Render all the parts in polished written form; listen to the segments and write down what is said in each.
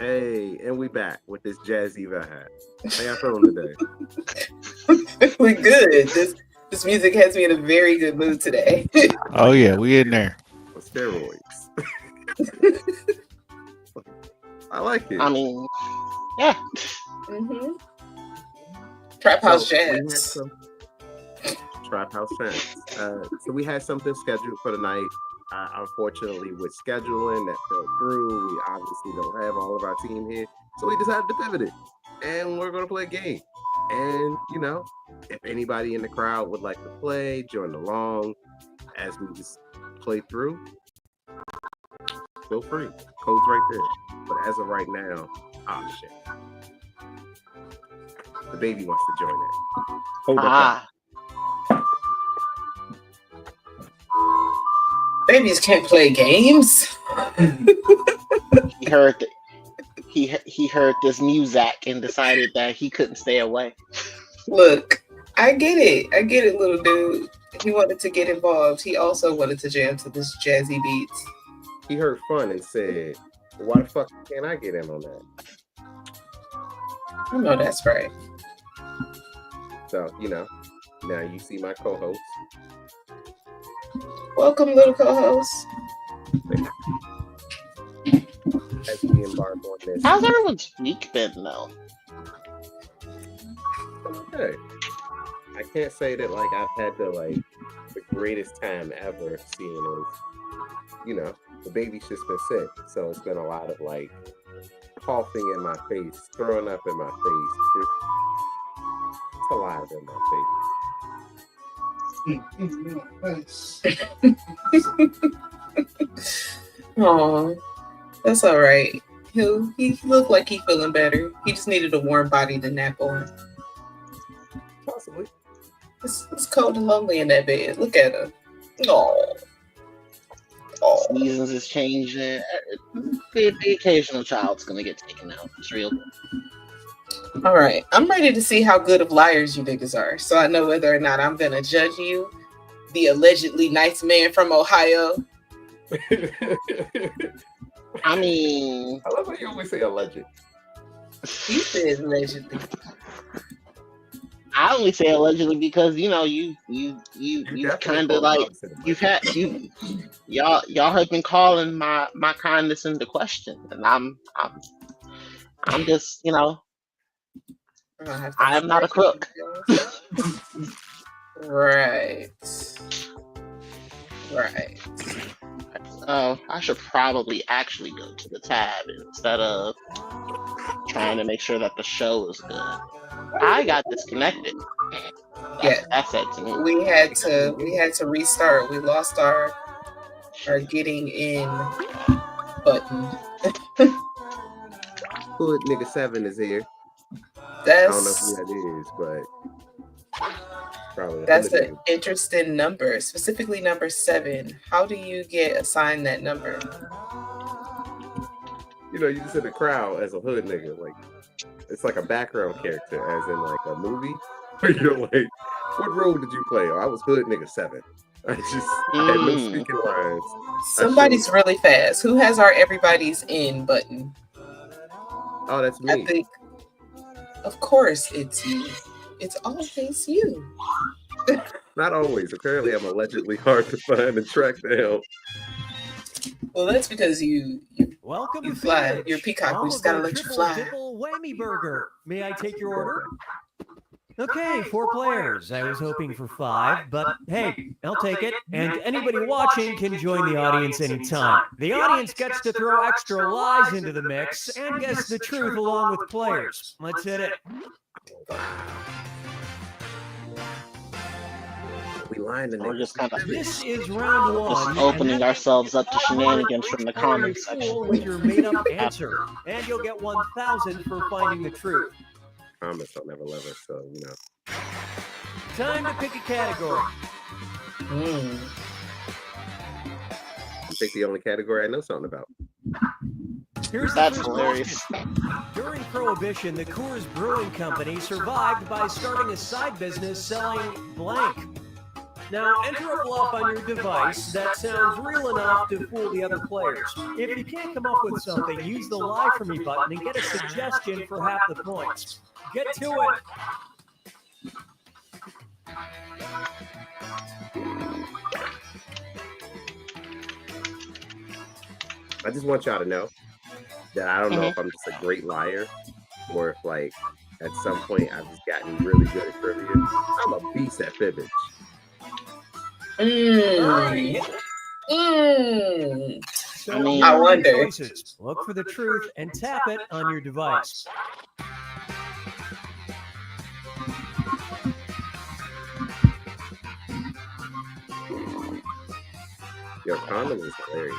Hey, and we back with this jazzy vibe. How y'all feeling today? We good. This music has me in a very good mood today. Oh yeah, we in there. On steroids. I like it. I mean, yeah. mm-hmm. Trap house So we had jazz. some trap house fans. So we had something scheduled for tonight. Unfortunately, with scheduling that fell through, we obviously don't have all of our team here, so we decided to pivot it, and we're going to play a game. And if anybody in the crowd would like to play, join along as we just play through, feel free. Code's right there. But as of right now, oh shit, the baby wants to join it. Hold up. Babies can't play games. He heard this music and decided that he couldn't stay away. Look, I get it, little dude. He wanted to get involved. He also wanted to jam to this jazzy beats. He heard fun and said, "Why the fuck can't I get in on that?" I know that's right. So now you see my co-host. Welcome, little co-host. As we embark on this. How's everyone's week been, though? Okay. I can't say that I've had the greatest time ever seeing as the baby's just been sick, so it's been a lot of coughing in my face, throwing up in my face, it's a lot in my face. Oh, that's all right. He looked like he feeling better. He just needed a warm body to nap on. Possibly. It's cold and lonely in that bed. Look at him. Oh. Seasons is changing. The occasional child's gonna get taken out. It's real. All right, I'm ready to see how good of liars you niggas are, so I know whether or not I'm gonna judge you, the allegedly nice man from Ohio. I mean, I love how you always say alleged. You said allegedly. I only say allegedly because you kind of y'all have been calling my kindness into question, and I'm just I am not a crook. Right. I should probably actually go to the tab instead of trying to make sure that the show is good. I got disconnected. That's it to me. We had to restart. We lost our getting in button. Hood nigga 7 is here. I That's don't know who that is, but probably that's an interesting number, specifically number 7. How do you get assigned that number? You just in the crowd as a hood nigga, it's like a background character, as in a movie. You're like, what role did you play? Oh, I was hood nigga 7. I had no speaking lines. Somebody's really fast. Who has our everybody's in button? Oh, that's me. I think, of course, it's you. It's always you. Not always. Apparently, I'm allegedly hard to find and track down. Well, that's because you Welcome you to fly. Phoenix. You're a peacock. We just gotta let you fly. Triple whammy burger. May I take your order? Okay, 4 players. I was hoping for 5, but hey, I'll take it. And anybody watching can join the audience anytime. The audience gets to throw extra lies into the mix and guess the truth along with players. Let's hit it. We lying to We're niggas. just kind of This is round 1. just opening ourselves up to shenanigans from the comment section. section. With your made-up answer, and you'll get 1,000 for finding the truth. Comments don't never love us, so Time to pick a category. You pick the only category I know something about. Here's That's the first hilarious. question. During Prohibition, the Coors Brewing Company survived by starting a side business selling blank. Now enter a bluff on your device that sounds real enough to fool the other players. If you can't come up with something, use the Lie For Me button and get a suggestion for half the points. Get to it. I just want y'all to know that I don't know if I'm just a great liar or if, like, at some point I've just gotten really good at trivia. I'm a beast at fibbage. So I wonder. Choices. Look for the truth and tap it on your device. Your condom is hilarious.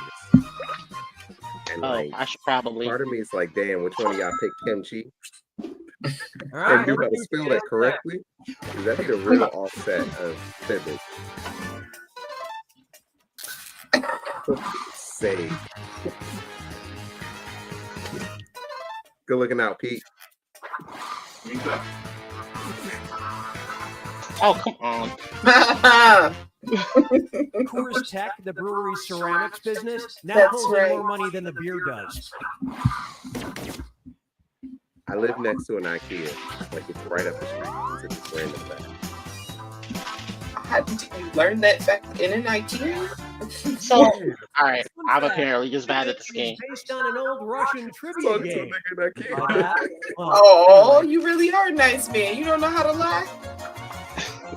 And like, I should probably. part of me is like, damn, which one of y'all picked kimchi? All And right, do how to spell that correctly? Because that'd be the real offset of fibbage. Save. Good looking out, Pete. Oh, come on. Coors Tech, the brewery's ceramics business, now That's pulls in right. more money than the beer does. I live next to an IKEA. Like, it's right up the street. It's just random fact. How did you learn that fact in an IKEA? So, all right, I'm apparently just bad at this game. Based on an old Russian trivia Talk to a game. nigga in IKEA. Like that? Well, Oh, you really are a nice man. You don't know how to lie?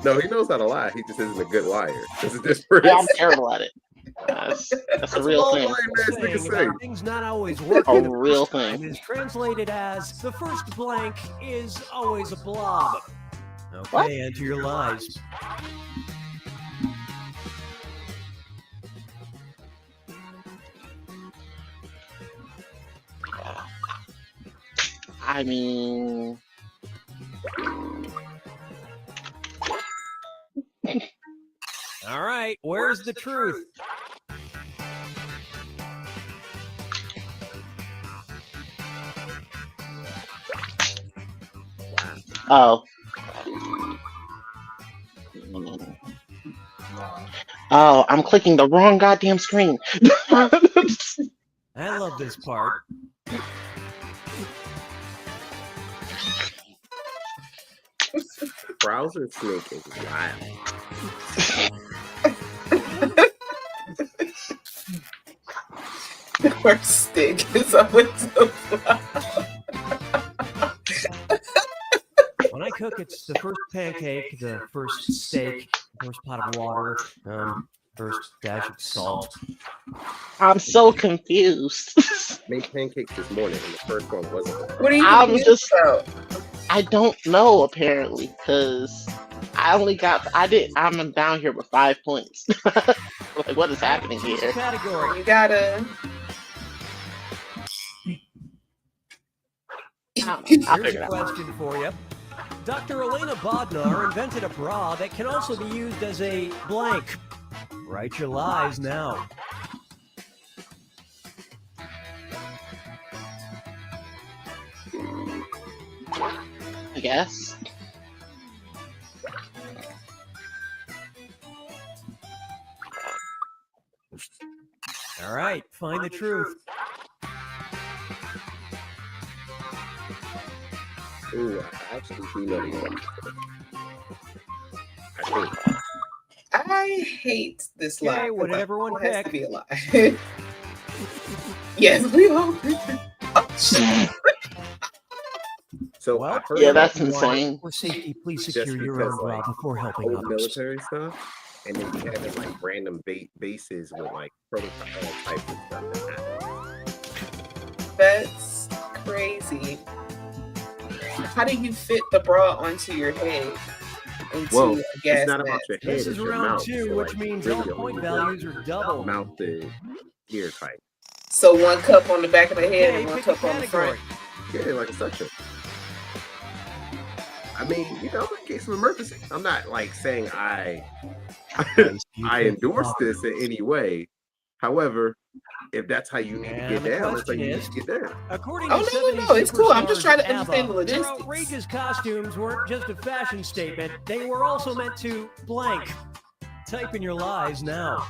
No, he knows how to lie. He just isn't a good liar. There's a difference. Yeah, I'm terrible at it. That's a real all thing. lying ass niggas saying say. about things not always working. A the real first time thing. is translated as the first blank is always a blob. Okay, What? enter your lies. I mean, All right, where's the truth? oh. Oh, I'm clicking the wrong goddamn screen. I love this part. Browser snake is wild. The first stick is always a flop. When I cook, it's the first pancake, the first steak, first pot of water, first dash of salt. I'm so confused. Made pancakes this morning, and the first one wasn't. What are you I'm confused just- about? I don't know apparently, because I'm down here with 5 points. Like, what is happening Choose a here? category. You gotta. I'll Here's figure a it out. question for you. Dr. Elena Bodnar invented a bra that can also be used as a blank. Write your lies now. I guess. All right, find the truth. Ooh, I actually do know the answer. I think. I hate this lie. Okay, what did everyone It has to pick? be a lie. Yes, we all picked it. Oh, shit. So Well, I heard Yeah, about that's insane. For safety, please Just secure your own because, bra like, before helping old others. military stuff, and then you having like random bases with like protocol types of stuff that happen. That's crazy. How do you fit the bra onto your head? Into Well, a gas it's not about mask? your head. This it's is your round mouth. 2, So, which like, means really all only point the values are double. mouth is ear tight. So one cup on the back of the head Okay, and one pick a cup on the front. category. Yeah, like a suction. I mean, you know, in case of emergency, I'm not like saying I endorse this in any way. However, if that's how you need to And get the down, that's how question you need is- to get down. According Oh, to no, 70s no, it's cool. I'm just trying to superstars understand the ABBA, their logistics. outrageous costumes weren't just a fashion statement. They were also meant to blank. type in your lies now.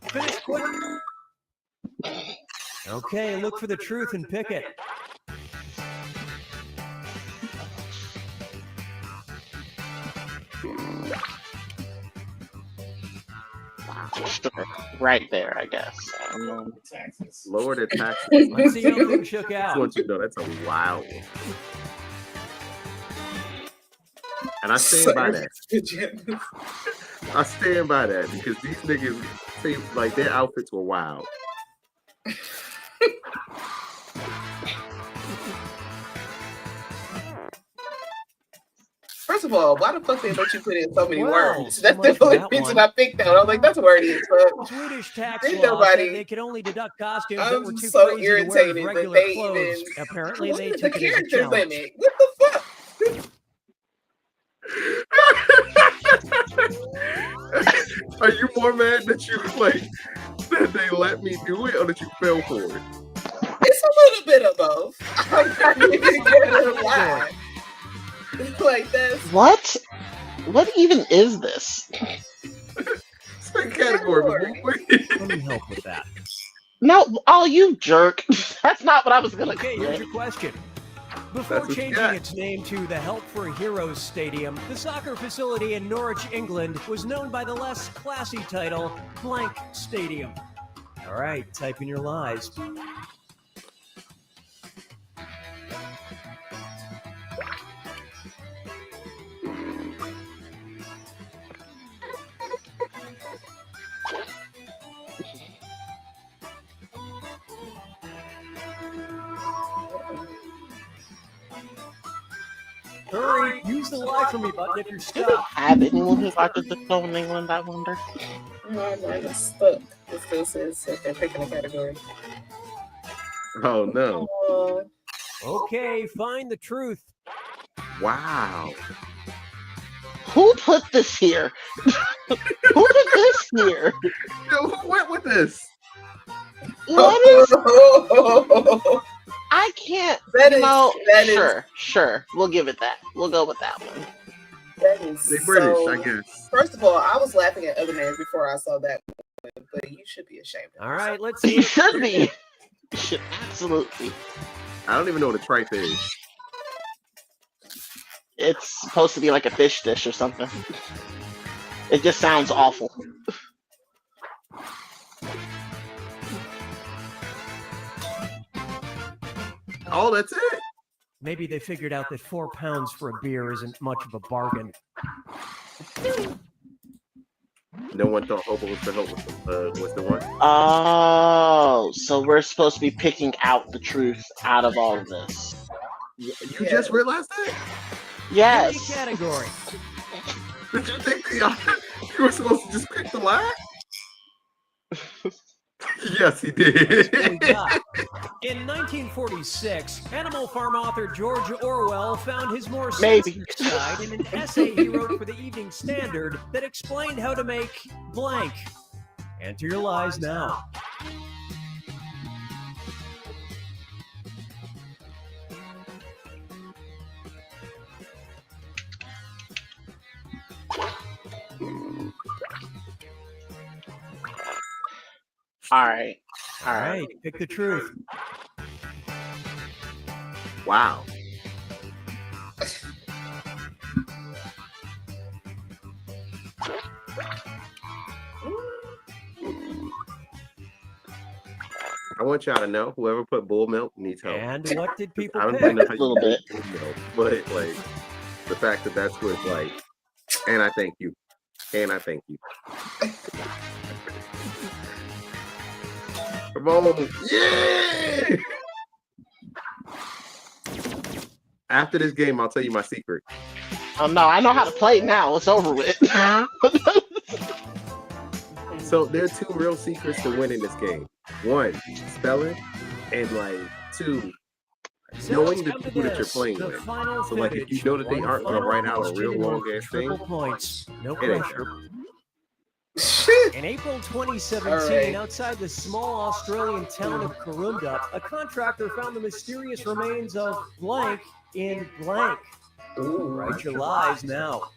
Finish quick. Okay, look for the truth and pick it. Right there, I guess. Lower the taxes. Let's see how things shook I out. want you to know that's a wild one. And I stand by that. I stand by that because these niggas, like, their outfits were wild. First of all, why the fuck they let you put in so many Well, words? so That's much the for only that reason one. I picked that. I was like, that's wordy as fuck. Swedish tax Ain't law nobody- said they could only deduct costumes that I'm were too so crazy to wear as irritated that regular they clothes. even. Apparently, What they is the took it as a character challenge. limit? What the fuck? Are you more mad that you like that they let me do it or that you fell for it? It's a little bit of both. I'm not even gonna lie. Like that's What? What even is this? Same category. Let me help with that. No, oh, you jerk. That's not what I was gonna Okay, say. here's your question. That's Before what you changing got. its name to the Help for Heroes Stadium, the soccer facility in Norwich, England was known by the less classy title Blank Stadium. All right, type in your lies. Hurry, use the lie for me button if you're Do they stuck. have anyone who watches the show in England, I wonder? no, mine is stuck. It still says that they're picking a category. Oh no. Okay, find the truth. Wow. Who put this here? Who put this here? Yo, who went with this? What is? I can't. That you is- know, that is- sure. We'll give it that. We'll go with that one. That is They British, so- I guess. First of all, I was laughing at other names before I saw that one, but you should be ashamed. of All right, let's You see. should be. You should absolutely. I don't even know what a tripe is. It's supposed to be like a fish dish or something. It just sounds awful. Oh, that's it. Maybe they figured out that £4 for a beer isn't much of a bargain. No one thought Hobo was the one. Oh, so we're supposed to be picking out the truth out of all of this. You just realized that? Any Yes. category. Did you think you were supposed to just pick the lie? Yes, he did. What we got. In 1946, Animal Farm author George Orwell found his more Maybe. sensitive side in an essay he wrote for the Evening Standard that explained how to make blank. Enter your lies now. All right. All right, pick the truth. Wow. I want y'all to know whoever put bull milk needs help. And what did people I don't pick? even know how you Little bit. make bull milk, but like the fact that that's what like, and I thank you, and I thank you. Come on, yeah! After this game, I'll tell you my secret. Oh no, I know how to play now. It's over with. So there are two real secrets to winning this game. One, spelling, and like two, knowing the people that you're playing with. So like if you know that they aren't gonna write out a real long ass thing, points. No it ain't pressure. that. In April 2017, outside the small Australian town of Corunda, a contractor found the mysterious remains of blank in blank. Write your lies now.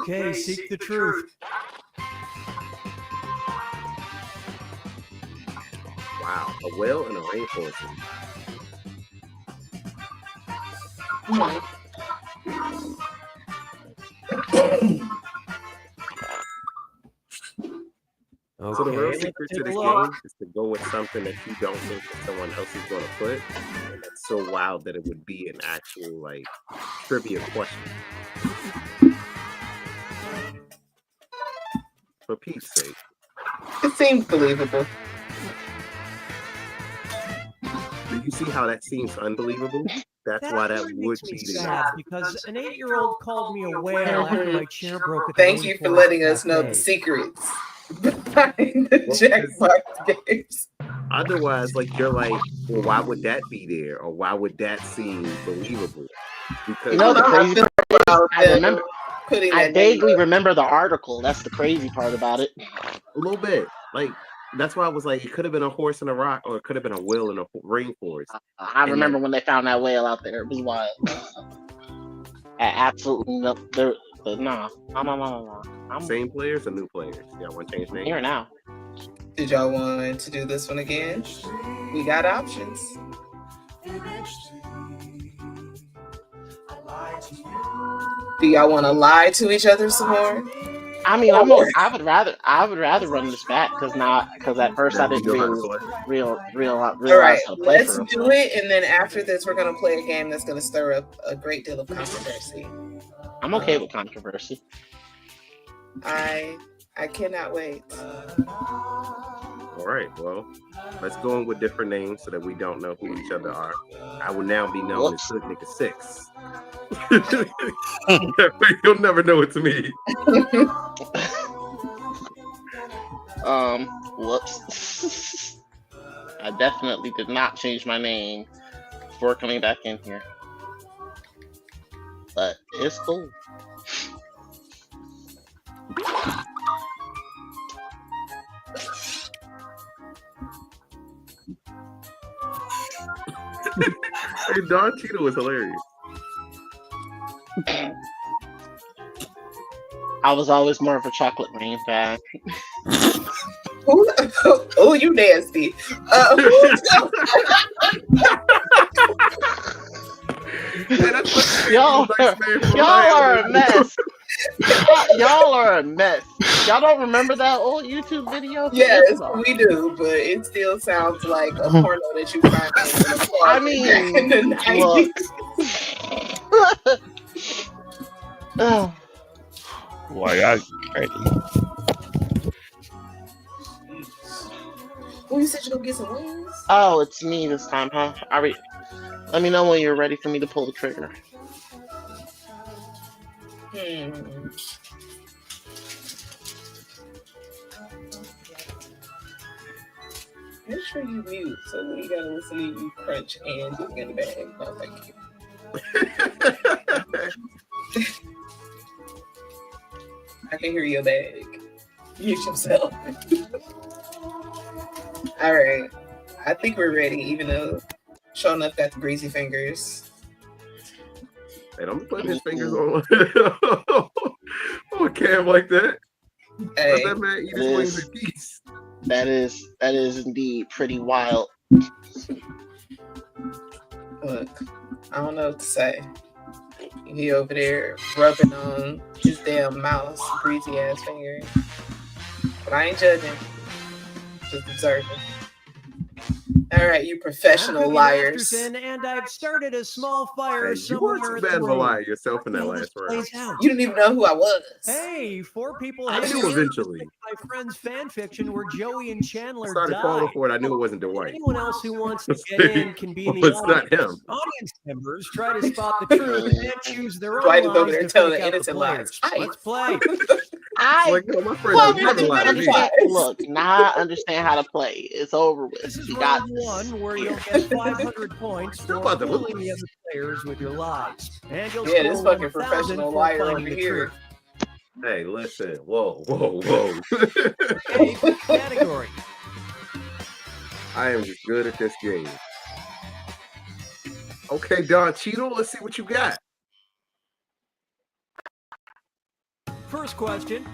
Okay, seek the truth. Wow, a whale and a rainforest. So the real secret to this game is to go with something that you don't think that someone else is going to put, and that's so wild that it would be an actual like trivia question. For Pete's sake. It seems believable. Do you see how that seems unbelievable? That's why that would be the answer. Because an 8-year-old called me a whale after my chair broke. Thank you for letting us know the secrets behind the Jackbox games. Otherwise, like you're like, well, why would that be there, or why would that seem believable? Because the crazy part is, I vaguely name remember the article. That's the crazy part about it. a little bit, like that's why I was like, it could have been a horse and a rock, or it could have been a whale in a rainforest. I remember when they found that whale out there. It was wild. Absolutely no. No. Same players or new players? Y'all want to change names? Here now. Did y'all want to do this one again? We got options. Do y'all want to lie to each other some more? I mean, I would rather run this back because at first I didn't realize All right, how to play. let's do it, and then after this, we're gonna play a game that's gonna stir up a great deal of controversy. I'm okay with controversy. I cannot wait. All right, well, let's go in with different names so that we don't know who each other are. I will now be known as Hood Nigga 6. You'll never know it's me. Whoops. I definitely did not change my name before coming back in here. But it's cool. Hey, Don Cheadle was hilarious. I was always more of a chocolate rain fan. Oh, you nasty. Y'all are a mess. Y'all are a mess. Y'all don't remember that old YouTube video? Yes, we do, but it still sounds like a porno that you find I mean, in the 90s. Boy, I ready. Oh, you said you're gonna get some wings? Oh, it's me this time, huh? Let me know when you're ready for me to pull the trigger. Make sure you mute, so we gotta listen to you crunch and do in the bag. No, thank you. I can hear your bag. Mute yourself. All right. I think we're ready, even though Show enough got the greasy fingers. Hey, don't be putting his fingers on Cam like that. Hey, let that man eat his wings in peace. That is indeed pretty wild. Look, I don't know what to say. He over there rubbing on his damn mouse, greasy ass finger. but I ain't judging. Just observing. All right, you professional I'm liars. Anderson, and I've started a small fire Hey, you somewhere weren't too in bad the of a room. liar yourself in that How last this round. plays out. You didn't even know who I was. Hey, 4 people I hanging knew in eventually. my friend's fan fiction where Joey and I Chandler started died. falling for it. I knew it wasn't Dwight. Anyone else who wants to get in can be in the It's not audience. him. Audience members try to spot the truth and choose their own Dwight is over lies there to telling fake the out the innocent lies. players. Hi. Let's play. I Like, no, my friend Well, would never lie to me. understand- look. Now I understand how to play. It's over with. This is We got round this. 1, where you'll get 500 points Still for about to fooling lose. the other players with your lies. And you'll Yeah, this score fucking 1,000 professional for liar finding over the here. truth. Hey, listen. Whoa, whoa, whoa. Okay, category. I am just good at this game. Okay, Don Cheadle, let's see what you got. First question.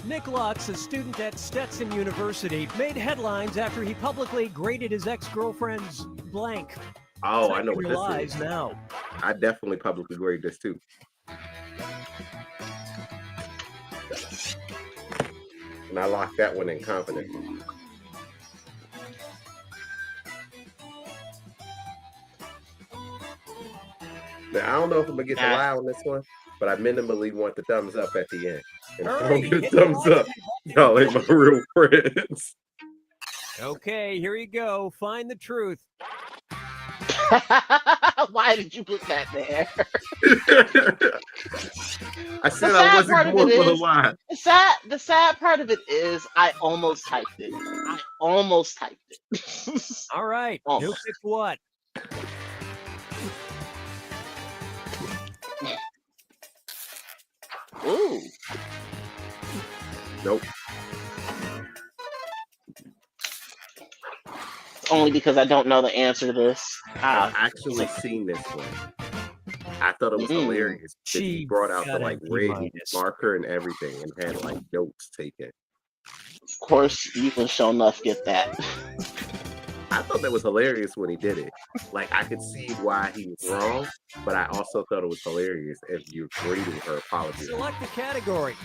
Nick Lutz, a student at Stetson University, made headlines after he publicly graded his ex-girlfriend's blank. Oh, I Check know your what lies this is. now. I definitely publicly grade this too. And I locked that one in confidently. Now, I don't know if I'm gonna get the lie on this one, but I minimally want the thumbs up at the end. And if I don't get a thumbs up, y'all ain't my real friends. Okay, here you go. Find the truth. Why did you put that there? I said The I sad wasn't part of going it for the is- lie. The sad part of it is I almost typed it. All right, who Almost. picked what? Ooh. Nope. Only because I don't know the answer to this. I've actually seen this one. I thought it was hilarious that he She brought out the got like a red D-. marker and everything and had like notes taken. Of course, you can show enough get that. I thought that was hilarious when he did it. Like I could see why he was wrong, but I also thought it was hilarious if you're reading her apology. Select the category.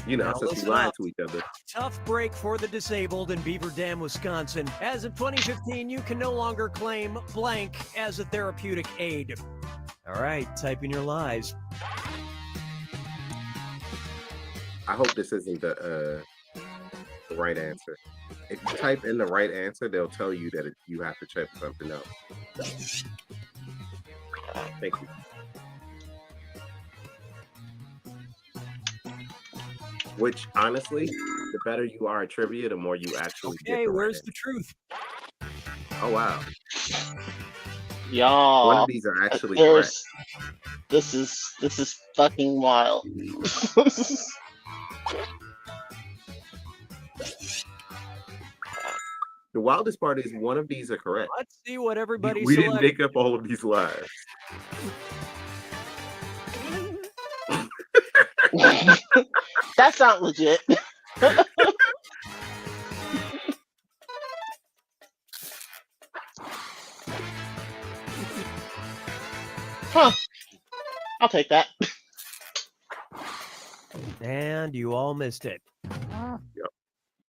You know, Now since we listen lied up. to each other. Tough break for the disabled in Beaver Dam, Wisconsin. As of 2015, you can no longer claim blank as a therapeutic aid. All right, type in your lies. I hope this isn't the right answer. If you type in the right answer, they'll tell you that you have to check something else. Thank you. Which, honestly, the better you are at trivia, the more you actually get. Okay, the right where's answer. the truth? Oh wow! Y'all, One of these are actually correct. this is fucking wild. The wildest part is one of these are correct. Let's see what everybody We didn't selected. make up all of these lies. That's not legit. Huh. I'll take that. And you all missed it. Come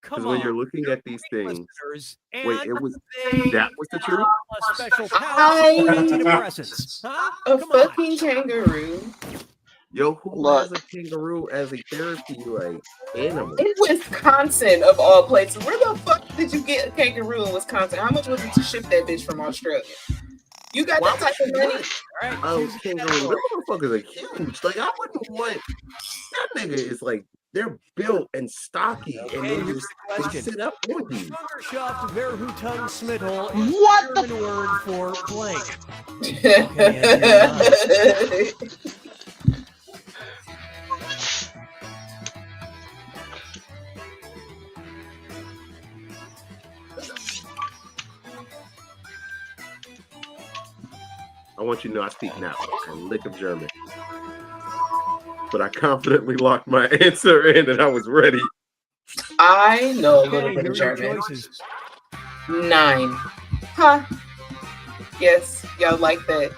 Because when on. you're looking at these things, listeners, wait, and it was they that was the truth. a special power I- antidepressants. Huh? A Come on. fucking kangaroo Yo, who Look. has a kangaroo as a therapy like animal? in Wisconsin, of all places. Where the fuck did you get a kangaroo in Wisconsin? How much was it to ship that bitch from Australia? You got that type of money? All right, Oh, choose a kangaroo. category. Them motherfuckers are huge. Like I wouldn't want that nigga is like they're built and stocky and Okay, they here's just the they question. sit up on you. Fungerschaft Verhutang Smithel is What the the German word for blank. I want you to know I speak now a lick of German. But I confidently locked my answer in and I was ready. I know a little Okay, bit of here are your German. choices. 9. Huh. Yes, y'all like that.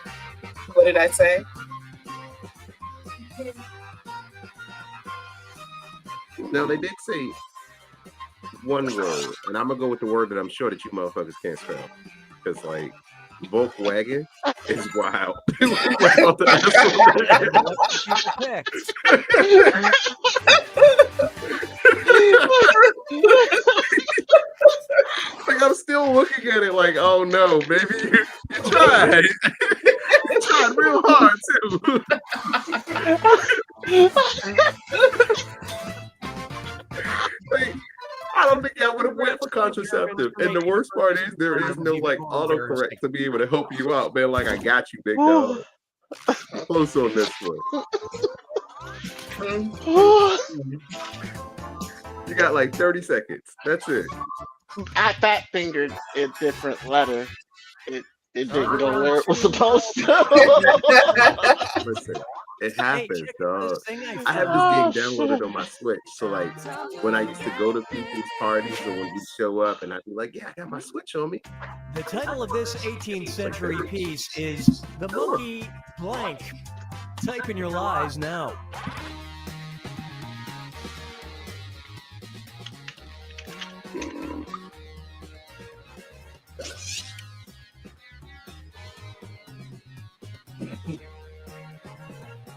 What did I say? Now they did say one word, and I'm gonna go with the word that I'm sure that you motherfuckers can't spell, because like Volkswagen is wild. Like, all the like I'm still looking at it like, oh no, baby, you tried. You tried real hard too. Like, I don't think I would have went for contraceptive. And the worst part is there is no like autocorrect to be able to help you out, man. Like, I got you, big dog. Close on this one. You got like 30 seconds. That's it. I fat fingered a different letter. It didn't go where it was supposed to. Listen, it happens, dog. I have this game downloaded on my Switch. So like when I used to go to people's parties or when you show up and I'd be like, yeah, I got my Switch on me. The title of this 18th century piece is The Monkey Blank. Type in your lies now.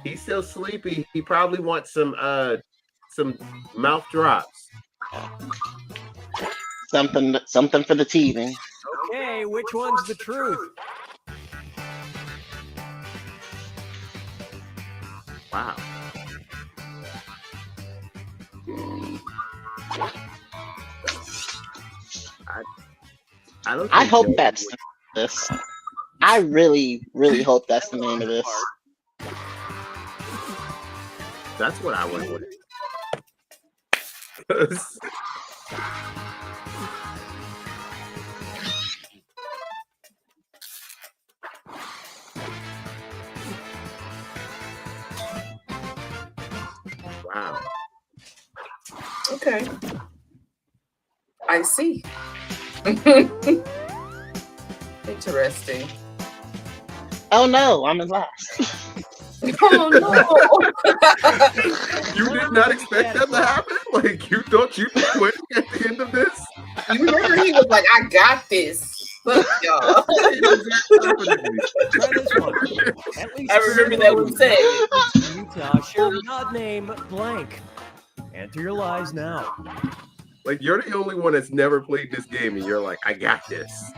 He's still sleepy. He probably wants some mouth drops. Something for the teething. Okay, which one's the truth? Wow. I hope that's this. I really, really hope that's the name of this. That's what I went with. Wow. Okay. I see. Interesting. Oh no, I'm in last. Oh no! You did not expect that to happen? Like, you thought you'd be winning at the end of this? You remember he was like, I got this. Look, y'all. I remember that was said. Utah, share the odd name blank. Enter your lies now. Like, you're the only one that's never played this game, and you're like, I got this.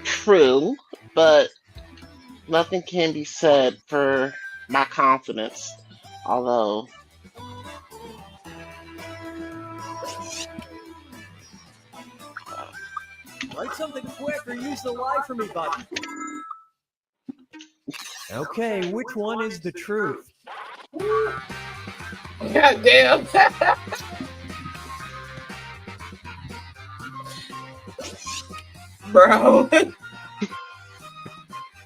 True, but nothing can be said for my confidence. Although, write something quick or use the lie for me button. Okay, which one is the truth? God damn. Bro.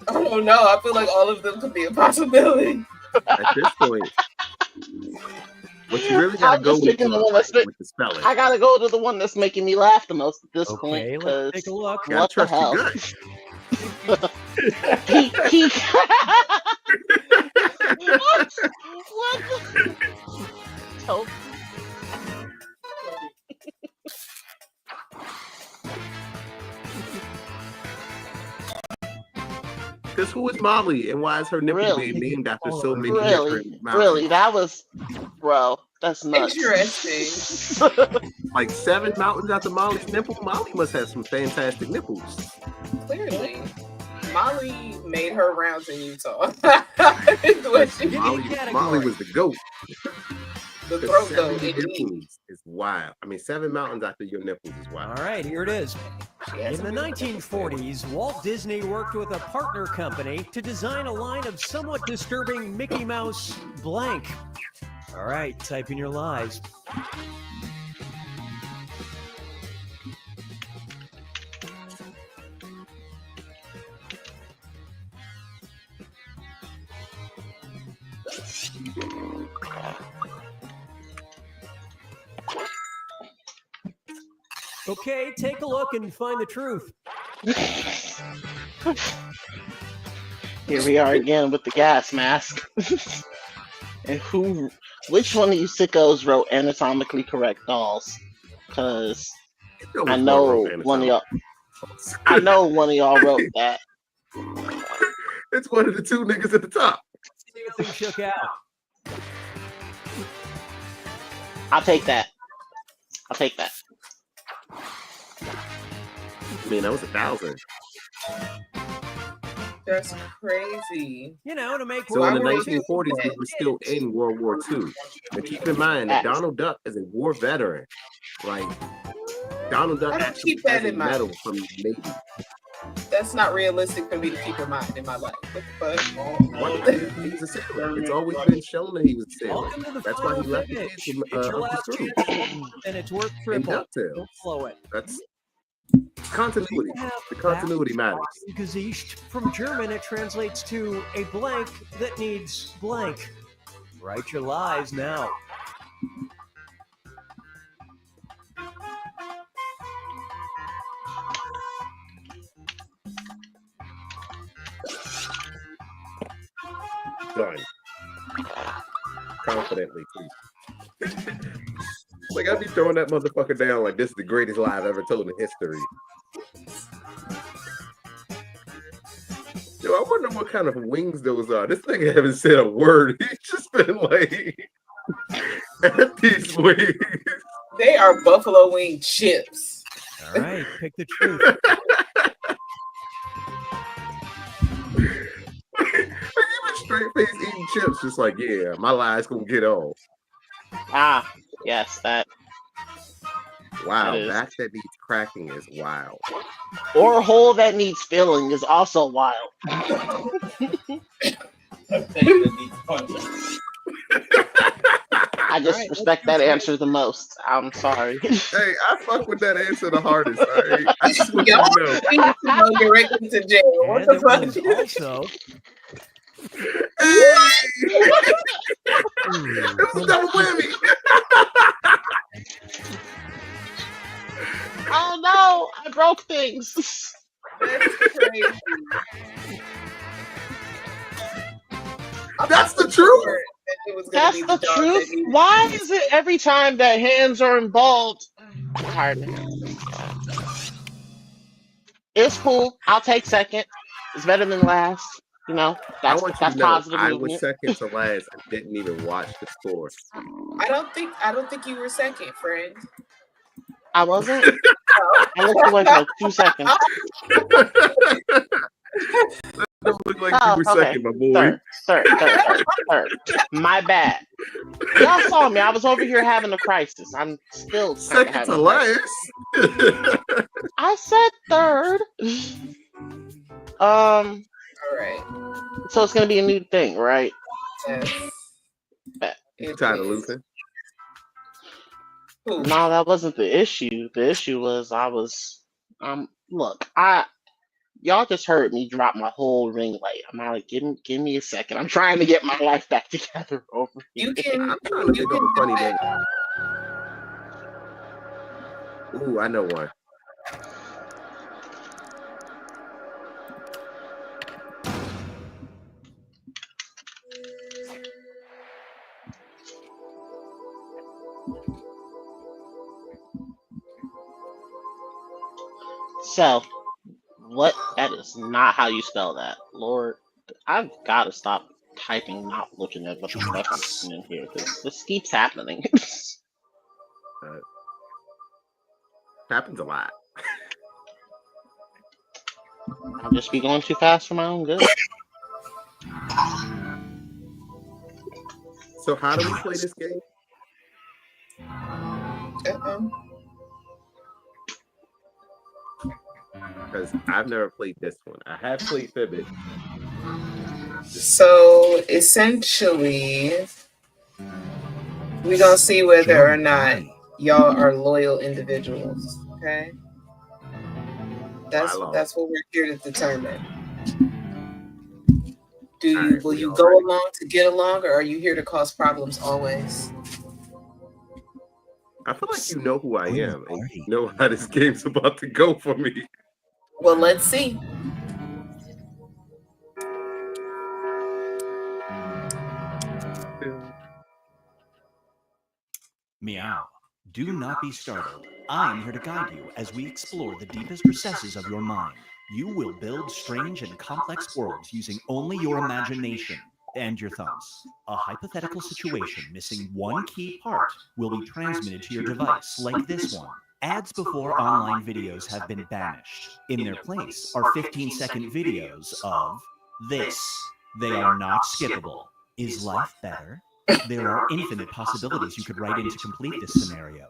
I don't know. I feel like all of them could be a possibility. At this point, what you really gotta go with the spelling. I gotta go to the one that's making me laugh the most at this point. Okay, let's take a look. What the hell? What the? Oh. Because who is Molly and why is her nipple being named after so many different mountains? Really, that was, bro, that's nuts. Interesting. Like 7 mountains after Molly's nipple? Molly must have some fantastic nipples. Clearly. Molly made her rounds in Utah. Molly was the GOAT. The throat 7 goat. nipples is wild. I mean, 7 mountains after your nipples is wild. All right, here it is. In the 1940s, Walt Disney worked with a partner company to design a line of somewhat disturbing Mickey Mouse blank. All right, type in your lies. Okay, take a look and find the truth. Here we are again with the gas mask. And which one of you sickos wrote anatomically correct dolls? Because I know one of y'all wrote that. It's one of the two niggas at the top. See if things shook out. I'll take that. I mean, that was 1,000. That's crazy. You know, to make So in the World War II 1940s, we were still in World War II. And keep in mind that Donald Duck is a war veteran. Like, Donald Duck actually keep that has a in mind. medal from the Navy. That's not realistic for me to keep in mind in my life. What the fuck? What? He was a sailor. It's always been shown that he was a sailor. Welcome to the That's why he final left the finish. kids It's your up last the chance, and it's worth in triple. DuckTales. Don't blow it. That's continuity. The continuity matters. Gesicht. From German, it translates to a blank that needs blank. Write your lies now. Done. Confidently, too. Like, I'd be throwing that motherfucker down like this is the greatest lie I've ever told in history. Yo, I wonder what kind of wings those are. This nigga haven't said a word. He's just been like at these wings. They are buffalo wing chips. All right, pick the truth. Straight face eating chips, just like, yeah, my lie's gonna get old. Ah, yes, that. Wow, That is. back that needs cracking is wild. Or a hole that needs filling is also wild. I just respect that answer the most. I'm sorry. Hey, I fuck with that answer the hardest. All right? I just want you Y'all to know. need to go directly to jail. What And the it fuck? was also It was a double whammy. Oh no, I broke things. That's crazy. That's the truth. That's the truth. Why is it every time that hands are involved? Pardon me. It's cool. I'll take second. It's better than last. You know, I want you that's to know positive I movement. was second to last and didn't even watch the score. I don't think you were second, friend. I wasn't. I looked away for like 2 seconds. Don't look like you were second, my boy. Third. My bad. Y'all saw me. I was over here having a crisis. I'm still Second to last. I said third. All right. So it's gonna be a new thing, right? Yes. You tired of losing? Who? No, that wasn't the issue. The issue was look, y'all just heard me drop my whole ring light. I'm like, give me a second. I'm trying to get my life back together over here. You can. I'm trying to think of a funny name. Ooh, I know one. So, what? That is not how you spell that. Lord, I've got to stop typing, not looking at what the stuff is in here, because this keeps happening. Happens a lot. I'll just be going too fast for my own good. So how do we play this game? Because I've never played this one. I have played Fibbit. So essentially, we're gonna see whether or not y'all are loyal individuals. Okay, that's what we're here to determine. Will you go along to get along, or are you here to cause problems always? I feel like you know who I am and you know how this game's about to go for me. Well, let's see. Meow. Do not be startled. I am here to guide you as we explore the deepest recesses of your mind. You will build strange and complex worlds using only your imagination and your thumbs. A hypothetical situation missing one key part will be transmitted to your device, like this one. Ads before online videos have been banished. In their place are 15-second videos of this. They are not skippable. Is life better? There are infinite possibilities you could write in to complete this scenario.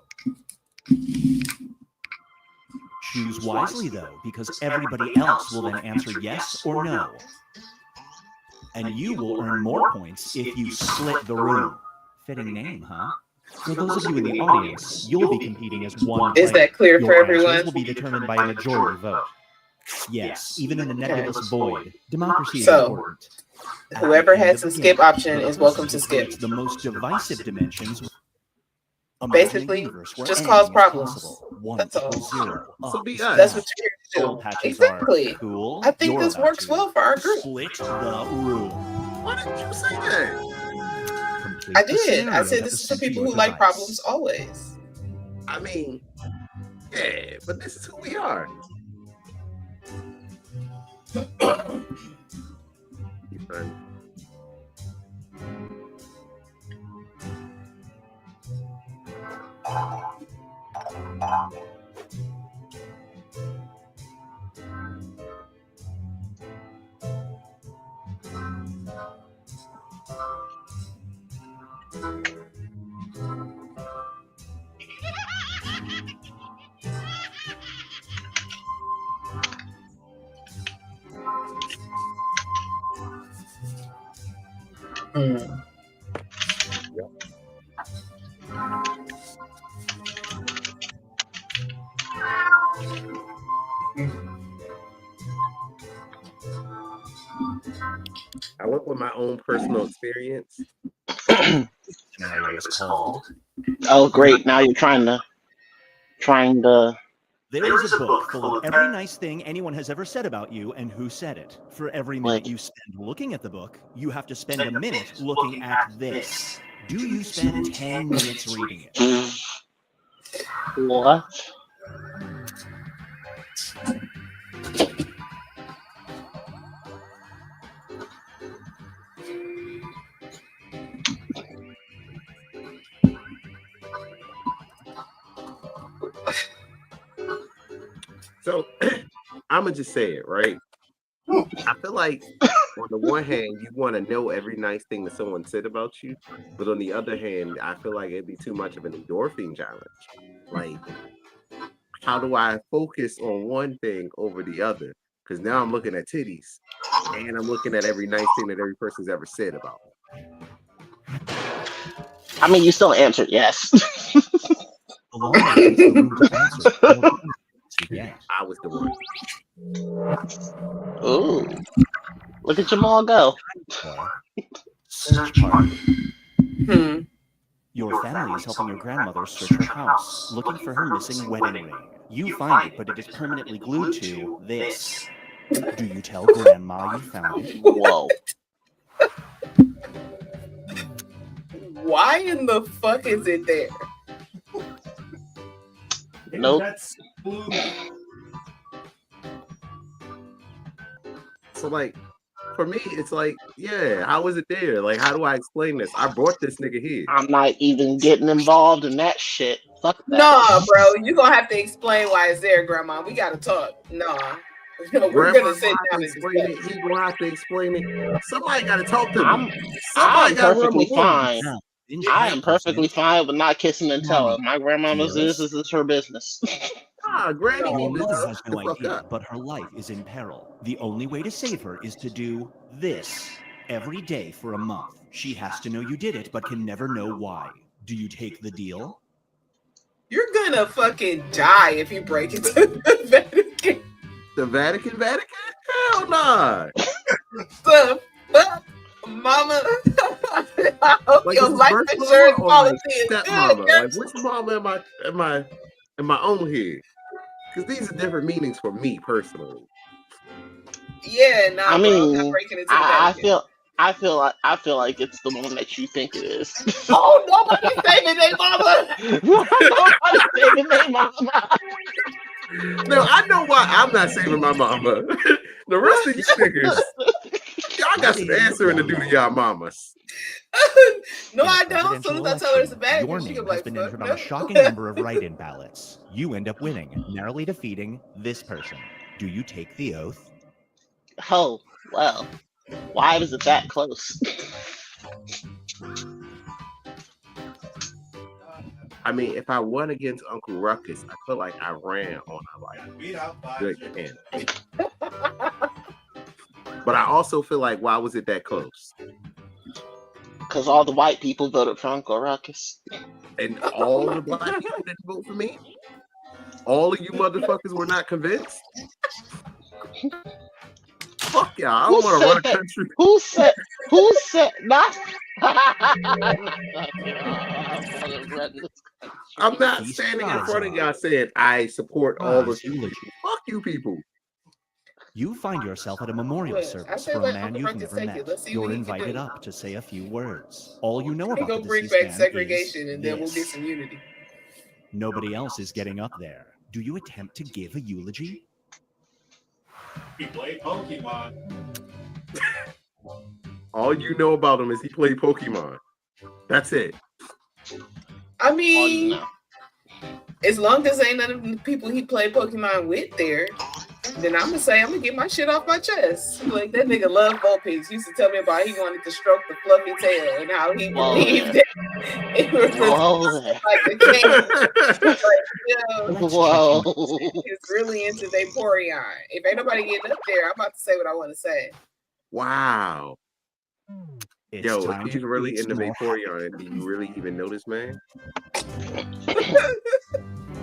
Choose wisely, though, because everybody else will then answer yes or no. And you will earn more points if you split the room. Fitting name, huh? For those of you in the audience, you'll be competing as one player. Is that clear for Your everyone? answers will be determined by a majority vote. Yes, even in a nebulous void, democracy is So, important. whoever has the skip option is welcome to skip. The most divisive dimensions. Basically, just cause problems. That's all. So be That's what you're here to do. Patches Exactly. are cool. I think You're this about works to well for our group. Split the room. Why didn't you say that? Complete I the did. I scenario said that this was is for sent to people your who like device. problems always. I mean, yeah, but this is who we are. I went with my own personal experience. Scenario is called. Oh, great! Now you're trying to. There is a book full of every nice thing anyone has ever said about you and who said it. For every minute you spend looking at the book, you have to spend a minute looking at this. Do you spend 10 minutes reading it? What? So I'm gonna just say it, right? I feel like on the one hand, you want to know every nice thing that someone said about you, but on the other hand, I feel like it'd be too much of an endorphin challenge. Like, how do I focus on one thing over the other? Because now I'm looking at titties, and I'm looking at every nice thing that every person's ever said about me. I mean, you still answered yes. I was the one. Ooh, look at Jamal go. Search party. Your family is helping your grandmother search her house, looking for her missing wedding ring. You find it, but it is permanently glued to this. Do you tell Grandma you found it? Whoa. Why in the fuck is it there? Nope. That's blue. So, like, for me, it's like, yeah, how is it there? Like, how do I explain this? I brought this nigga here. I'm not even getting involved in that shit. Fuck that. Nah, bro, you gonna have to explain why it's there, Grandma. We gotta talk. Nah. No, we're gonna sit down and explain it. He's gonna have to explain it. Somebody gotta talk to me. I'm Somebody gotta run perfectly my fine. voice. I am perfectly fine with not kissing and telling. My grandmama's this is her business. Granny Your needs mother to has shut no the fuck idea, up. but her life is in peril. The only way to save her is to do this every day for a month. She has to know you did it, but can never know why. Do you take the deal? You're gonna fucking die if you break into the Vatican. The Vatican? Hell nah. The fuck, mama? I hope Like, your is it life birth insurance mama or policy like is stepmama? good. Like, which mama am I on here? Because these are different meanings for me personally. Yeah, nah, I bro, I'm not mean, breaking into the I Vatican. I feel like it's the one that you think it is. Oh, nobody's saving their mama. Nobody's saving their mama. No, I know why I'm not saving my mama. The rest of you niggas, y'all got some answering to do to y'all mamas. No, In a I don't. As soon as I tell her it's a bad your thing, she name can be has like, been fuck entered on no. a shocking number of write-in ballots. You end up winning, narrowly defeating this person. Do you take the oath? Oh, well. Why was it that close? I mean, if I won against Uncle Ruckus, I feel like I ran on a good candidate. But I also feel like, why was it that close? Because all the white people voted for Uncle Ruckus. And all the black people didn't vote for me? All of you motherfuckers were not convinced? Fuck y'all. I don't want to run a country. Who said not? I'm not standing in front of y'all saying I support all of you. Fuck you people. You find yourself at a memorial I service said for a let man Uncle you've Ruckus never take met. it. Let's see You're what he can invited do. up to say a few words. All you know He about gonna the bring deceased back man segregation, is and then we'll get this. some unity. Nobody else is getting up there. Do you attempt to give a eulogy? He played Pokemon. All you know about him is he played Pokemon. That's it. I All you mean, know. as long as ain't none of the people he played Pokemon with there, then I'm gonna get my shit off my chest. Like that nigga loved Vulpix. Used to tell me about he wanted to stroke the fluffy tail and how he believed that it was like a king. Like, Whoa. he's really into Vaporeon. If ain't nobody getting up there, I'm about to say what I want to say. Wow. It's Yo, time if he's to really create into small Vaporeon, do you really even know this man?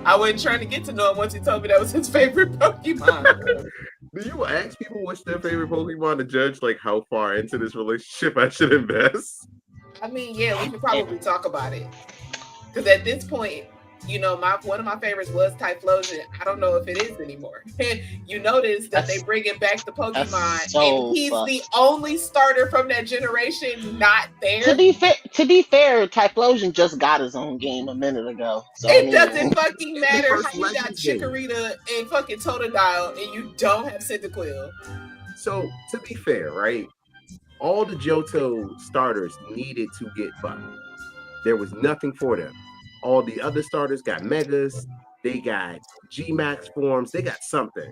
I wasn't trying to get to know him once he told me that was his favorite Pokemon. Do you ask people what's their favorite Pokemon to judge like how far into this relationship I should invest? I mean, yeah, we could probably talk about it. Because at this point, you know, one of my favorites was Typhlosion. I don't know if it is anymore. You notice that they bringing back the Pokemon, so and he's sus. the only starter from that generation not there. To be fair, Typhlosion just got his own game a minute ago. So It doesn't fucking matter First how you got Legends game. Chikorita and fucking Totodile and you don't have Cyndaquil. So, to be fair, right? All the Johto starters needed to get buffed. There was nothing for them. All the other starters got Megas, they got G-Max forms, they got something.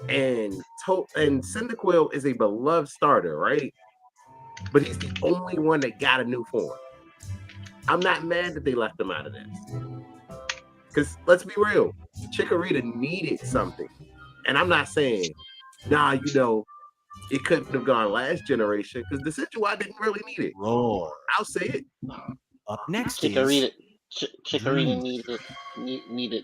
And Cyndaquil is a beloved starter, right? But he's the only one that got a new form. I'm not mad that they left him out of this. Because let's be real, Chikorita needed something. And I'm not saying, nah, you know, it couldn't have gone last generation because the Decidueye didn't really need it. roar. I'll say it. Up next Chikorita is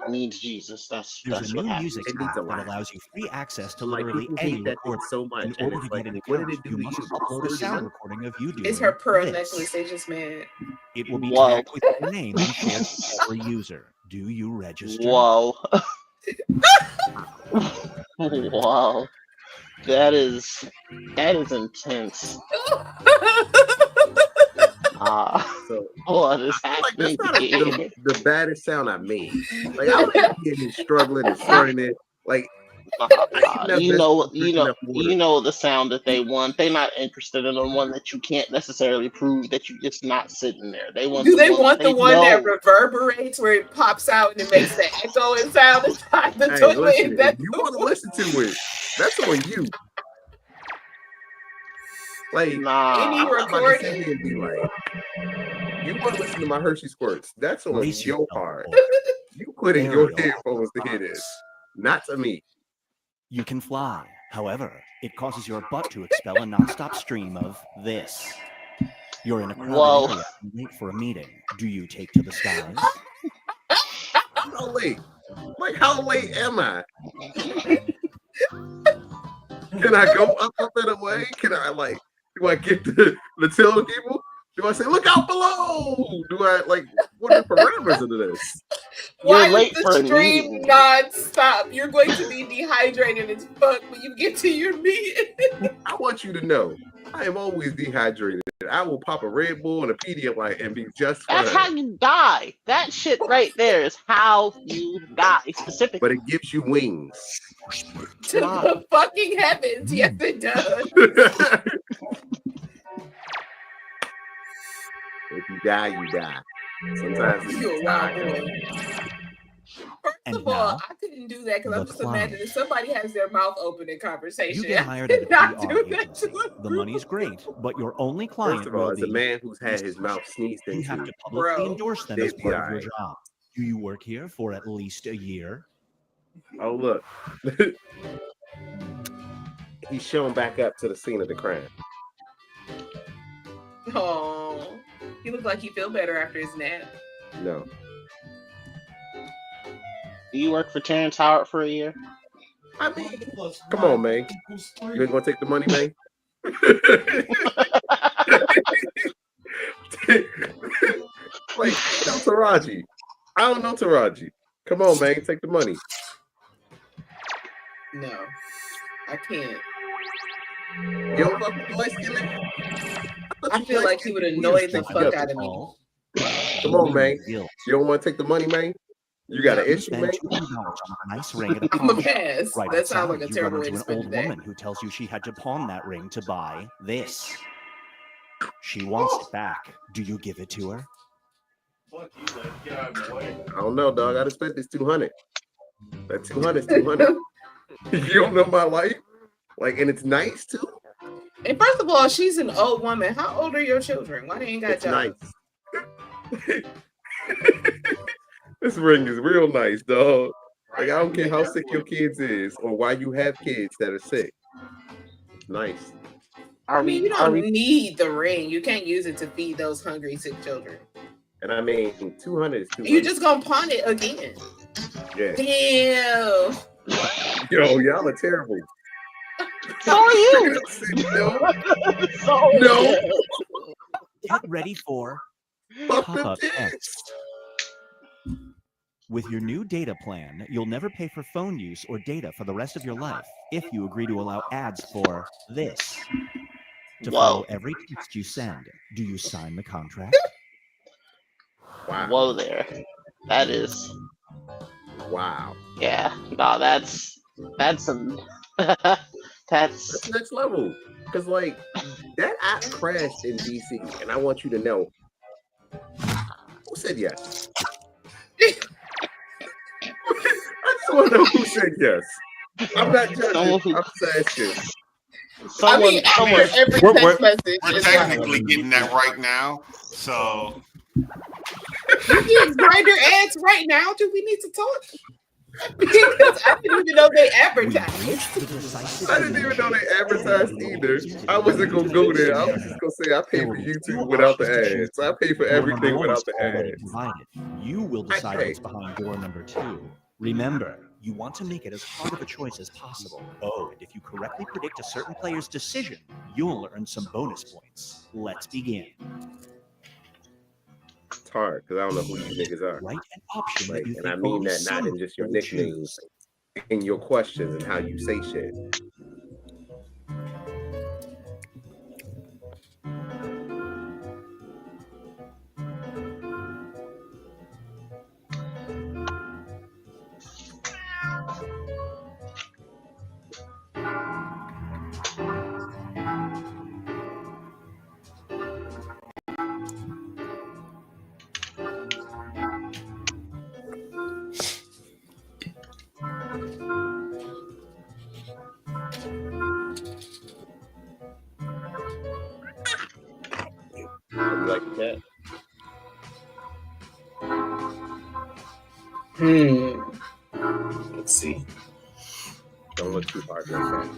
needs Jesus. That's there's a what new happened. music It needs app a that lot. allows you free access to Like, literally people any hate that thing recording. so much. In And order it's to like, get an what did account, it do you to must you? upload a It's sound fun. recording of you doing It's her pearl this. necklace. They just mad. It will be Whoa. tagged with your name and shared to every user. Do you register? Whoa. Wow. That is intense. So What is like happening that's not here? the baddest sound I made. Like I was getting struggling and starting it. Like You know the sound that they want. They're not interested in the one that you can't necessarily prove that you just not sitting there. They want. Do they one want that the one that know. reverberates where it pops out and it makes the echoing sound inside the hey, toilet? listen, That's if you want to listen to it, that's on you. Like Nah. Any I'm not about to recording? sit here and be like, you want to listen to my Hershey squirts? That's on Brace your yourself part. for it. You put in your Aerial headphones to hear this, not to me. You can fly. However, it causes your butt to expel a nonstop stream of this. You're in a crowded Whoa. area and late for a meeting. Do you take to the skies? How late? Like how late am I? Can I go up and away? Can I do I get to tell the people? Do I say look out below? Do I like what are the parameters of this? Why You're late is for the a stream meeting. non-stop? You're going to be dehydrated as fuck when you get to your meeting. I want you to know I am always dehydrated. I will pop a Red Bull and a Pedialyte and be just fine. That's how you die. That shit right there is how you die specifically. But it gives you wings. To the fucking heavens. Yes, it does. If you die, you die. Sometimes You're a it's wild die. boy. First And of all, now, I couldn't do that because I'm the just clown. imagining if somebody has their mouth open in You conversation. get I hired at could a not PR do that agency. to a The group. money's great, but your only First client of all, will as a be man who's had his mouth sneezed you have into, to publicly Bro. endorse them they'd as be part of your alright. job. Do you work here for at least a year? Oh look. He's shown back up to the scene of the crime. Oh, he looked like he feel better after his nap. No. Do you work for Terrence Howard for a year? I mean, come on, man. You ain't gonna take the money, man? Like, no Taraji. I don't know Taraji. Come on, man. Take the money. No, I can't. You don't fuck with the light skin nigga? I feel like he would annoy the fuck out of me. All Come on, man. guilt. You don't want to take the money, man? You got an You issue, spend man? $200 on a nice ring at a I'm a pawn shop. pass. Right That sounds like outside, a you run terrible way into to an spend old the day. woman who tells you she had to pawn that ring to buy this. She wants it back. Do you give it to her? Fuck you, man. Get out of my way. I don't know, dog. I just spent this 200. That 200 is 200. You don't know my life? Like, and it's nice, too? And first of all, she's an old woman. How old are your children? Why they ain't got It's jobs? nice. This ring is real nice, dog. Like, I don't care how sick your kids is or why you have kids that are sick. It's nice. I mean, you don't need the ring. You can't use it to feed those hungry, sick children. And I mean, 200 is 200. You just gonna pawn it again. Yeah. Damn. Yo, y'all are terrible. So are you. No. No. Get ready for Fuck them pop-up kids. text. With your new data plan, you'll never pay for phone use or data for the rest of your life if you agree to allow ads for this. To follow every text you send, do you sign the contract? Wow. Whoa there. That is. Wow. Yeah. No, that's some. That's next level. Because, like, that app crashed in DC, and I want you to know who said yes. I just want to know who said yes. I'm not judging. I'm just asking. Every text message We're is technically getting that right now. So You get grinder ads right now. Do we need to talk? Because I didn't even know they advertised. I didn't even know they advertised either. I wasn't gonna go there. I was just gonna say I pay for YouTube without the ads. I pay for everything without the ads. You will decide what's behind door number 2. Remember, you want to make it as hard of a choice as possible. Oh, and if you correctly predict a certain player's decision, you'll earn some bonus points. Let's begin. It's hard because I don't know who you niggas are. Write an option Like, that you and I think mean only that not some in just your will choose. nicknames, in your questions and how you say shit. You like that? Let's see. Don't look too hard like that.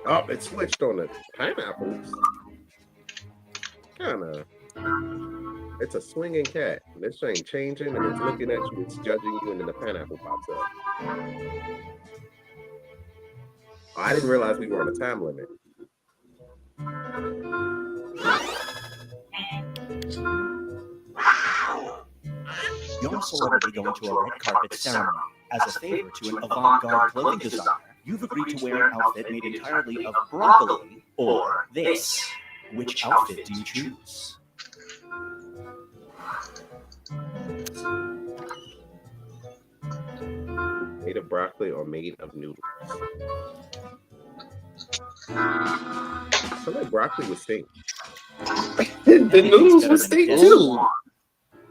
Oh, it switched on the pineapples. Kinda. It's a swinging cat. This ain't changing and it's looking at you, it's judging you, and then the pineapple pops up. Oh, I didn't realize we were on a time limit. some celebrity going to a red carpet ceremony. As a favor to an avant-garde clothing designer, you've agreed to wear an outfit made entirely of broccoli or this. Which outfit do you choose? Made of broccoli or made of noodles? I feel like broccoli would stink. The noodles would stink too.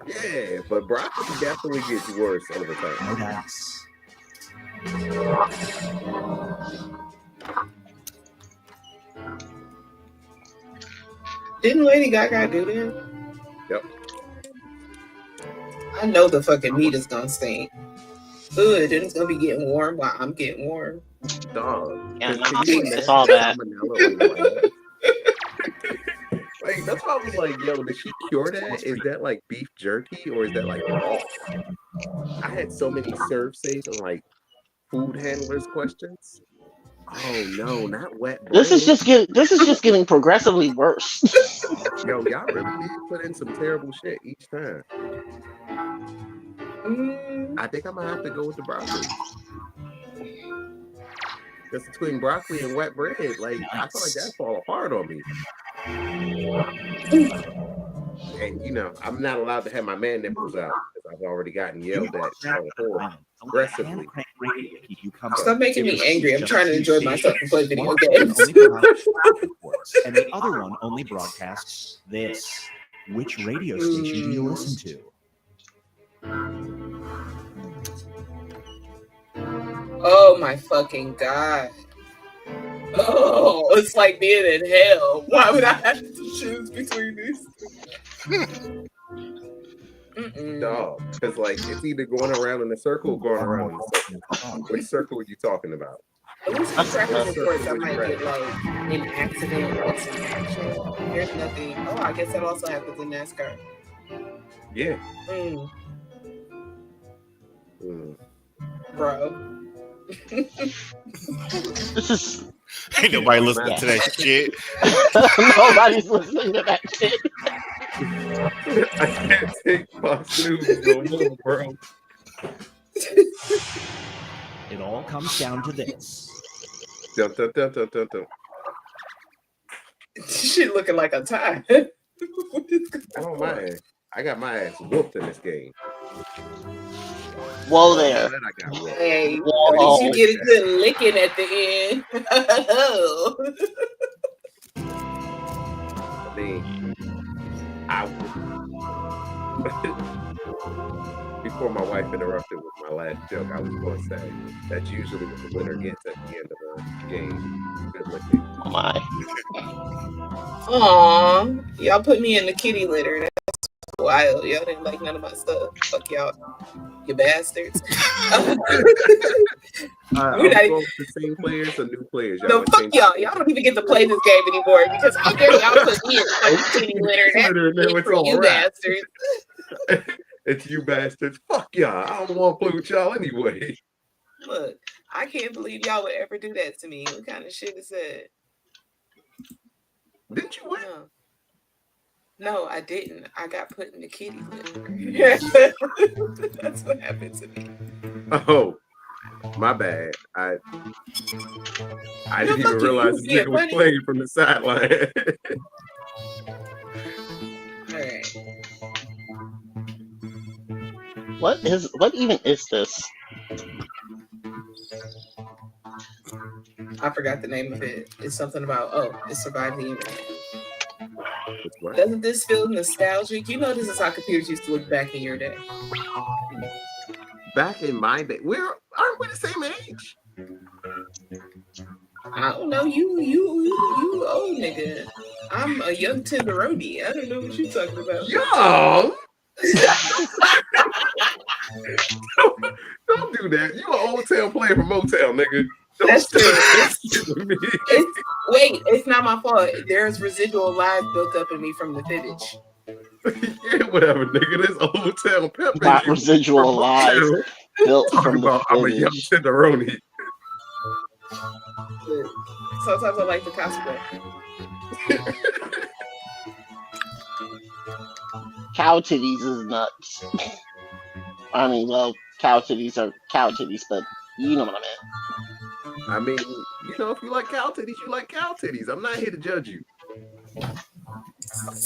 Yeah, but broccoli definitely gets worse over time. No dice. Didn't Lady Gaga do that? Yep. I know the fucking meat is gonna stink. Good, and it's gonna be getting warm while I'm getting warm. Dog. Yeah, Can nah, you it's all that. imagine like, that's why I was like, yo, did she cure that? Is that like beef jerky or is that like raw? I had so many serve safe and like food handlers questions. Oh no, not wet bread. This is just getting progressively worse. Yo, y'all really did put in some terrible shit each time. I think I'm gonna have to go with the broccoli. Just between broccoli and wet bread, like I feel like that fall apart on me. And you know, I'm not allowed to have my man nipples out because I've already gotten yelled at aggressively. Stop making me angry. I'm trying to enjoy myself and play video games. And the other one only broadcasts this. Which radio station do you listen to? Oh my fucking god. Oh, it's like being in hell. Why would I have to choose between these two? No, because like it's either going around in a circle or going around in a circle. Which circle are you talking about? At least in traffic reports, I might get like an accident or some action. There's nothing. Oh, I guess that also happens in NASCAR. Yeah. Bro. This is Ain't nobody listening to that shit. nobody's listening to that shit. I can't take my snooze no more, bro. It all comes down to this. Dun, dun, dun, dun, dun, dun. Shit looking like a tie. I don't mind. I got my ass whooped in this game. Whoa there. Then I got whooped. Hey, at Whoa. least you get a good licking at the end. I mean, before my wife interrupted with my last joke, I was going to say that's usually what the winner gets at the end of the game. Good looking. Oh my. Aw, y'all put me in the kitty litter. That's wild. Y'all didn't like none of my stuff. Fuck y'all, you bastards. We're not even the same players or new players. No, fuck y'all. Y'all don't even get to play this game anymore because how dare y'all put me in fucking kitty litter? That's for you bastards. It's you bastards. Fuck y'all. I don't want to play with y'all anyway. Look, I can't believe y'all would ever do that to me. What kind of shit is that? Didn't you win? No, I didn't. I got put in the kitty litter. That's what happened to me. Oh, my bad. I didn't even realize this nigga was playing from the sideline. All right. What even is this? I forgot the name of it. It's something about it survived the internet. What? Doesn't this feel nostalgic? You know this is how computers used to look back in your day. Back in my day, aren't we the same age? I don't know. You old nigga. I'm a young tenderoni. I don't know what you're talking about. Young? don't do that. You an old town player from Motown, nigga. That's true. It's not my fault. There's residual lies built up in me from the footage. Yeah, whatever, nigga. This old town pepper. Not residual lies built from the I'm a young tenderoni. Sometimes I like the cosplay. Cow titties is nuts. I mean, well, cow titties are cow titties, but you know what I meant. I mean, you know, if you like cow titties, you like cow titties. I'm not here to judge you.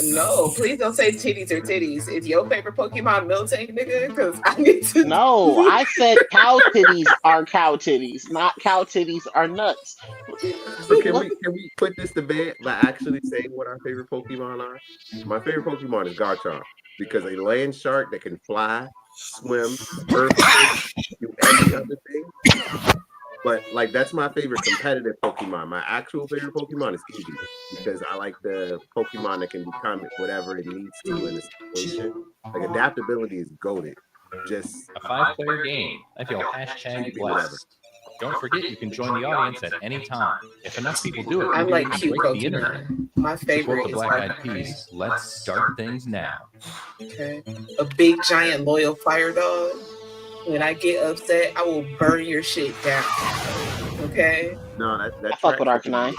No, please don't say titties or titties. Is your favorite Pokemon Miltank, nigga? Because I need to. No, I said cow titties are cow titties, not cow titties are nuts. So can we put this to bed by actually saying what our favorite Pokemon are? My favorite Pokemon is Garchomp because a land shark that can fly, swim, earthquake, do every other thing. But like that's my favorite competitive Pokemon. My actual favorite Pokemon is Eevee because I like the Pokemon that can become whatever it needs to in a situation. Like adaptability is goated. Just A 5-player game. I feel hashtag blessed. Don't forget you can join the audience at any time. If enough people do it, I maybe like we can cute break the internet. Pokemon. My favorite Support the is Black Eyed Arcanine. Peas. Let's start things now. Okay. A big, giant, loyal fire dog. When I get upset, I will burn your shit down. Okay? no, that I fuck with tracks Arcanine.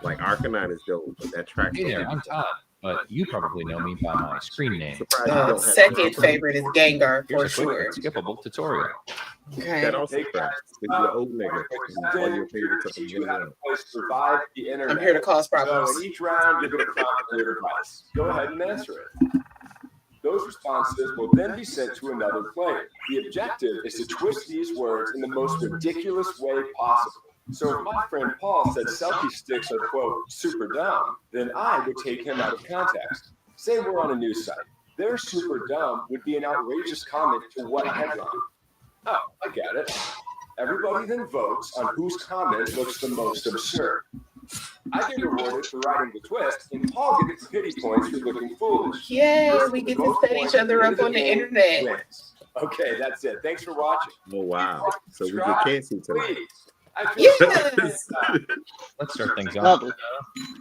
Like Arcanine is dope, but that track. Hey there, I'm Todd, but you probably know me by my screen name. Surprised you don't have Second favorite is Gengar for Here's a quick sure. and skippable tutorial. Okay. That also tracks. If you're an old nigga, one of your favorites at the Teach you beginning how of to play Survive the Internet. I'm here to cause So problems. in each round, you'll get a prompt for your device. Go ahead and answer it. Those responses will then be sent to another player. The objective is to twist these words in the most ridiculous way possible. So if my friend Paul said selfie sticks are, quote, super dumb, then I would take him out of context. Say we're on a news site. Their super dumb would be an outrageous comment to what headline? Oh, I get it. Everybody then votes on whose comment looks the most absurd. I get rewarded for writing the twist, and Paul gets pity points for looking foolish. Yay, Person we with get the to most set points each at the other end up of on the game internet. wins. Okay, that's it. Thanks for watching. Oh wow! So we get canceled tonight. Please. I feel Yes. Let's start things off. Lovely.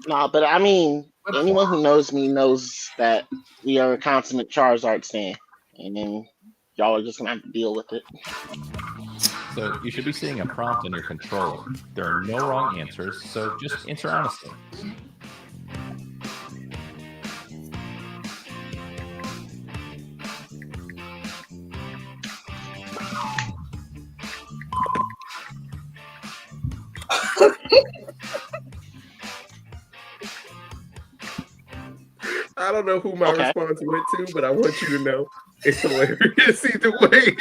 No, but I mean, anyone who knows me knows that we are a consummate Charizard stan, and then y'all are just gonna have to deal with it. So you should be seeing a prompt on your controller. There are no wrong answers, so just answer honestly. I don't know who my Okay. response went to, but I want you to know it's hilarious either way.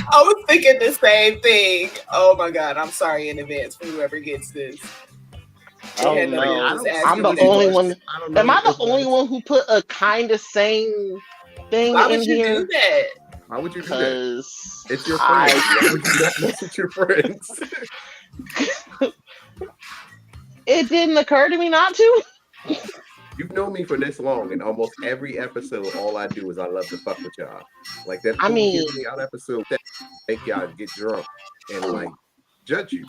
I was thinking the same thing. Oh my god, I'm sorry in advance for whoever gets this. Oh Yeah, no, I was asking I'm the you that only question. one. I don't know Am I the if only it's- one who put a kind of same thing Why in would you here? do that? Why would you do that? Because It's your friends. I, Why would you not mess with your friends? it didn't occur to me not to. You've known me for this long, and almost every episode, all I do is I love to fuck with y'all. Like that. I mean- out episode that make y'all get drunk and like judge you.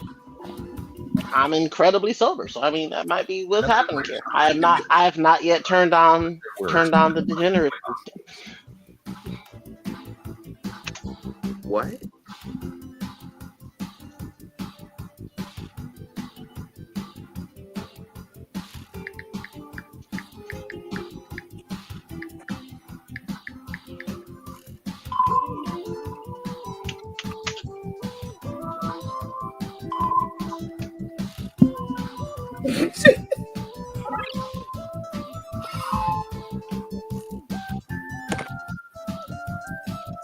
I'm incredibly sober, so I mean that might be what's happening here. I have not yet turned on the degenerate. What?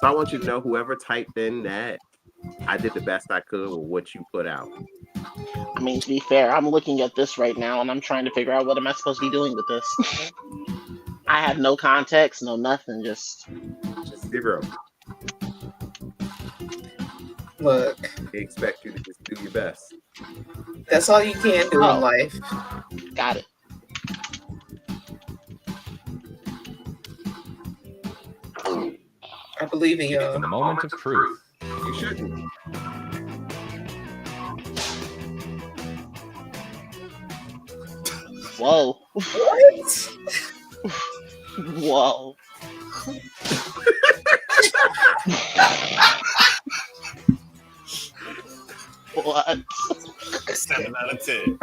So I want you to know, whoever typed in that, I did the best I could with what you put out. I mean, to be fair, I'm looking at this right now and I'm trying to figure out what am I supposed to be doing with this. I have no context, no nothing, just Zero. Look, They expect you to just do your best. that's all you can do Oh. in life. got it. I believe in In y'all. the moment of truth. You shouldn't. Whoa, What? whoa. What? 7 out of 10.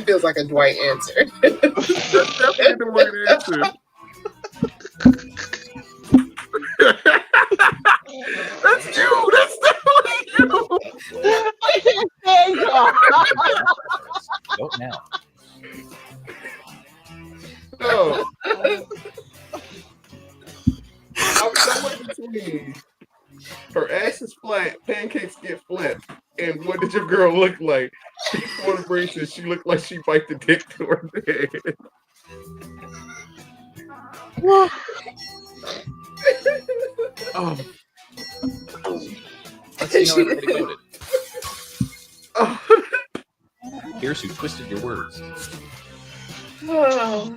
That feels like a Dwight answer. That's definitely the right answer. That's you. That's definitely you. Vote now. No. I'm somewhere between her ass is flat, pancakes get flipped, and what did your girl look like? She wore braces. She looked like she bite the dick to her head. Oh. Let's see how everybody voted. Oh. Here's who twisted your words. Oh.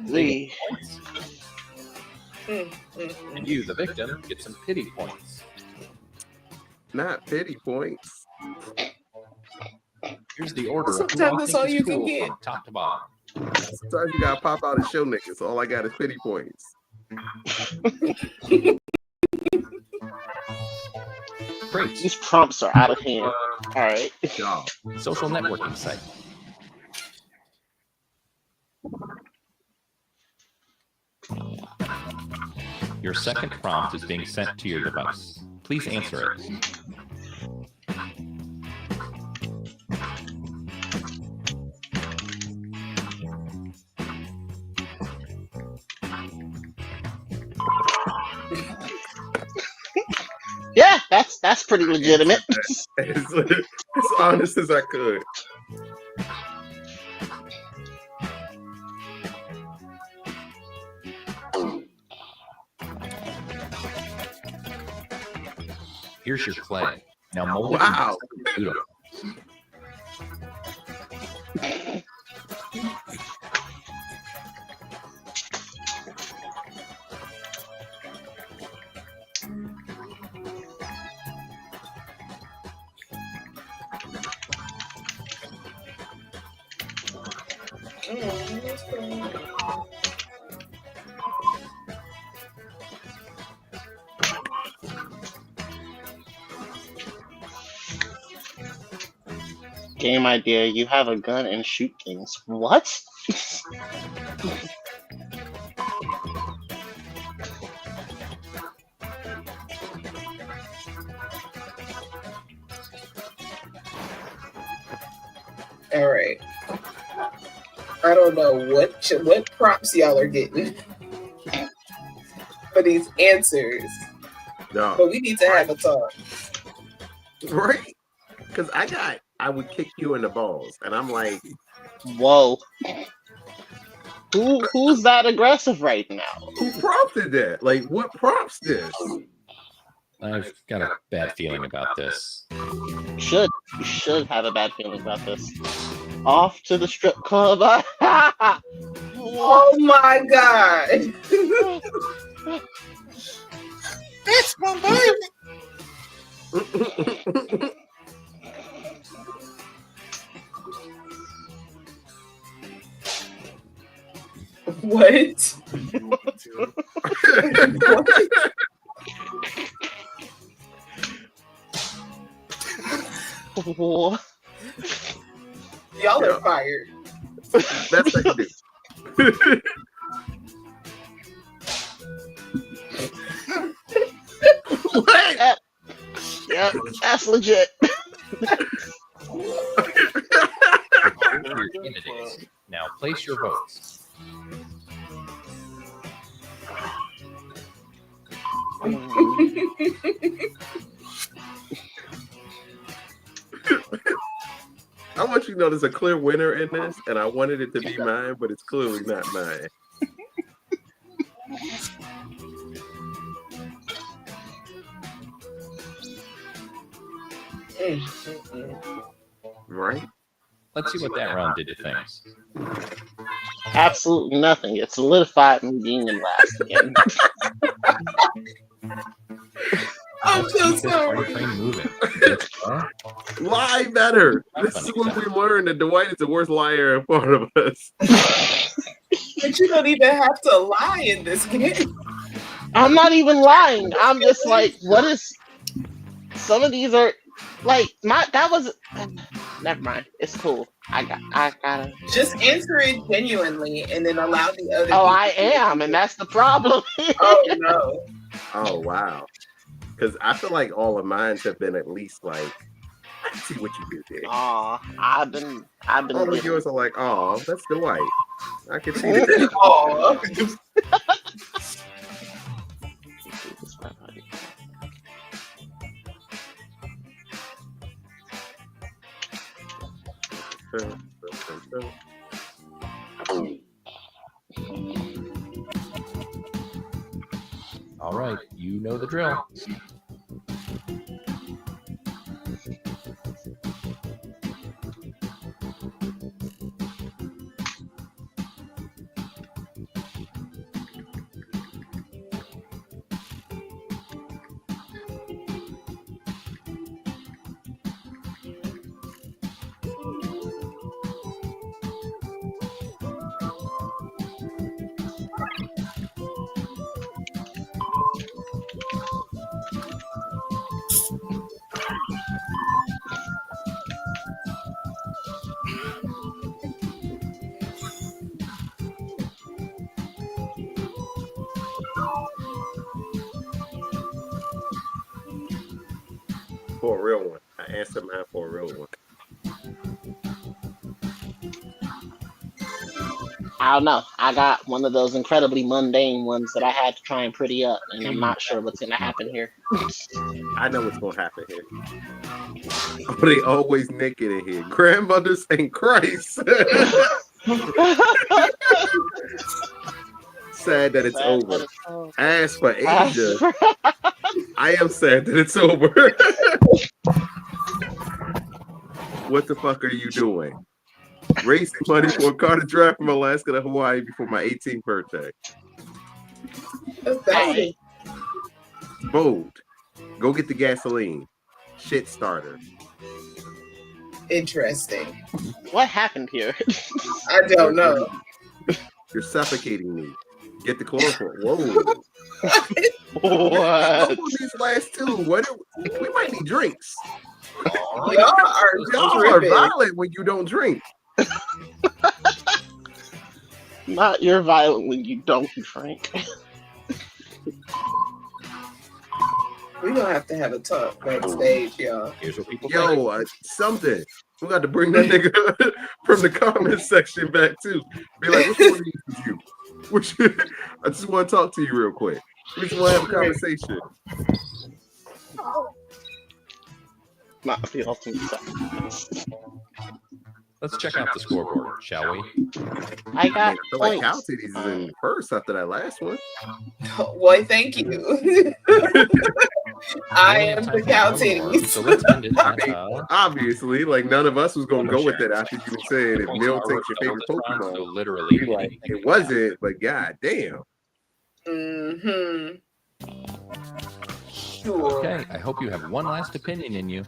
And you, the victim, get some pity points. Not pity points. Here's the order. Sometimes that's all you can get. From top to bottom. Sometimes you gotta pop out and show niggas. All I got is pity points. Great. These prompts are out of hand. All right. Social networking site. Your second prompt is being sent to your device. Please answer it. Yeah, that's pretty legitimate. As honest as I could. Here's your clay. Now mold it. Wow. Into Game idea, you have a gun and shoot things. What? All right. I don't know what prompts y'all are getting for these answers, No. but we need to have a talk. Right? Because I would kick you in the balls. And I'm like, whoa. Who's that aggressive right now? who prompted that? Like, what prompts this? I've got a bad feeling about this. You should have a bad feeling about this. Off to the strip club. Oh my god. That's my baby. What? What? Y'all are fired. That's what I can do. What? Yeah, that's legit. Your candidates. Now place your votes. I want you to know there's a clear winner in this, and I wanted it to be mine, but it's clearly not mine. Right? Let's see what that round did to things. Absolutely nothing. It solidified me being in last again. I'm so sorry. Train moving. Lie better. This is when we learned that Dwight is the worst liar in front of us. But you don't even have to lie in this game. I'm not even lying. I'm just like, what is... Some of these are Like that was. Never mind. It's cool. I gotta. Just answer it genuinely, and then allow the other. Oh, I am, and that's the problem. Oh no. Oh wow. Because I feel like all of mine have been at least like, I can see what you did there. Aw, I've been. All of yours are like, oh, that's the white. I can see that. Oh. All right, you know the drill. For a real one. I answered mine for a real one. I don't know. I got one of those incredibly mundane ones that I had to try and pretty up, and I'm not sure what's gonna happen here. I know what's gonna happen here. Oh, they always naked in here. Grandmothers and Christ. Sad that it's over. As for Asia, I am sad that it's over. What the fuck are you doing? Raising money for a car to drive from Alaska to Hawaii before my 18th birthday. Hey. Bold. Go get the gasoline. Shit starter. Interesting. What happened here? I don't know. You're suffocating me. Get the chloroform. Whoa. What? These last two. We might need drinks. Y'all are violent when you don't drink. Not you're violent when you don't drink. We're gonna have to have a talk backstage, y'all. Here's what people think. Something. We got to bring that nigga from the comment section back too. Be like, which one of these is you? I just want to talk to you real quick. We just want to have a conversation. Not the ultimate sacrifice. Let's check out the scoreboard, shall we? I got I feel like Cow Titties is in first after that last one. Why, thank you. I am the Cow Titties. So let's end it at, obviously, like none of us was gonna go with it after you said if Mill takes your favorite Pokemon. So literally, like, it wasn't, but god damn. Mm-hmm. Sure. Okay, I hope you have one last opinion in you.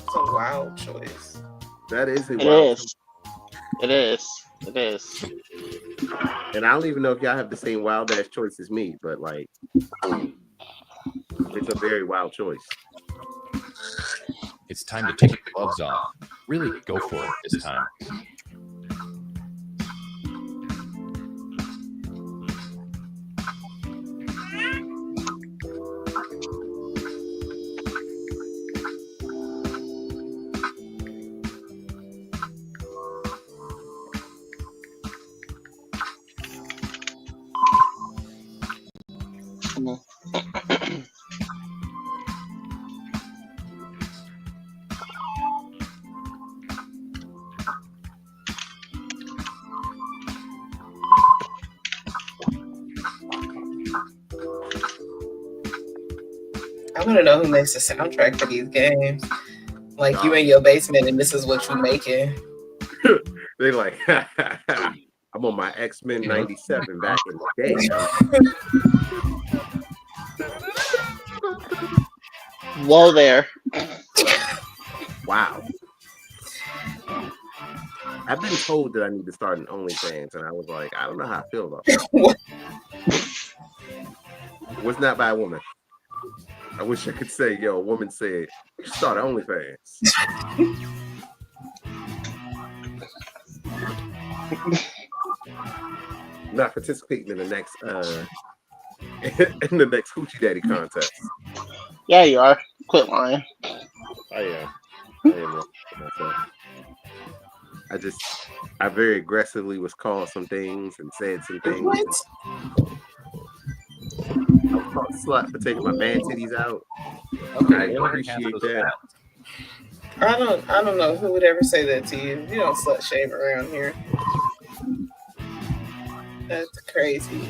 It's a wild choice. That is a It wild is. It is. It is. And I don't even know if y'all have the same wild ass choice as me, but like, it's a very wild choice. It's time to take the gloves off. Really go for it this time. I want to know who makes the soundtrack for these games. Like you in your basement, and this is what you're making. They like, I'm on my X-Men '97 back in the day. Whoa there. Wow. I've been told that I need to start an OnlyFans, and I was like, I don't know how I feel about that. Was not by a woman. I wish I could say, yo, a woman said, you should start OnlyFans. Not participating in the next in the next Hoochie Daddy contest. Yeah, you are. Quit lying. I am myself. I very aggressively was called some things and said some things. What? I was called slut for taking my man titties out. Okay, I Taylor, appreciate cancel that. I don't know who would ever say that to you. You don't slut shame around here. That's crazy.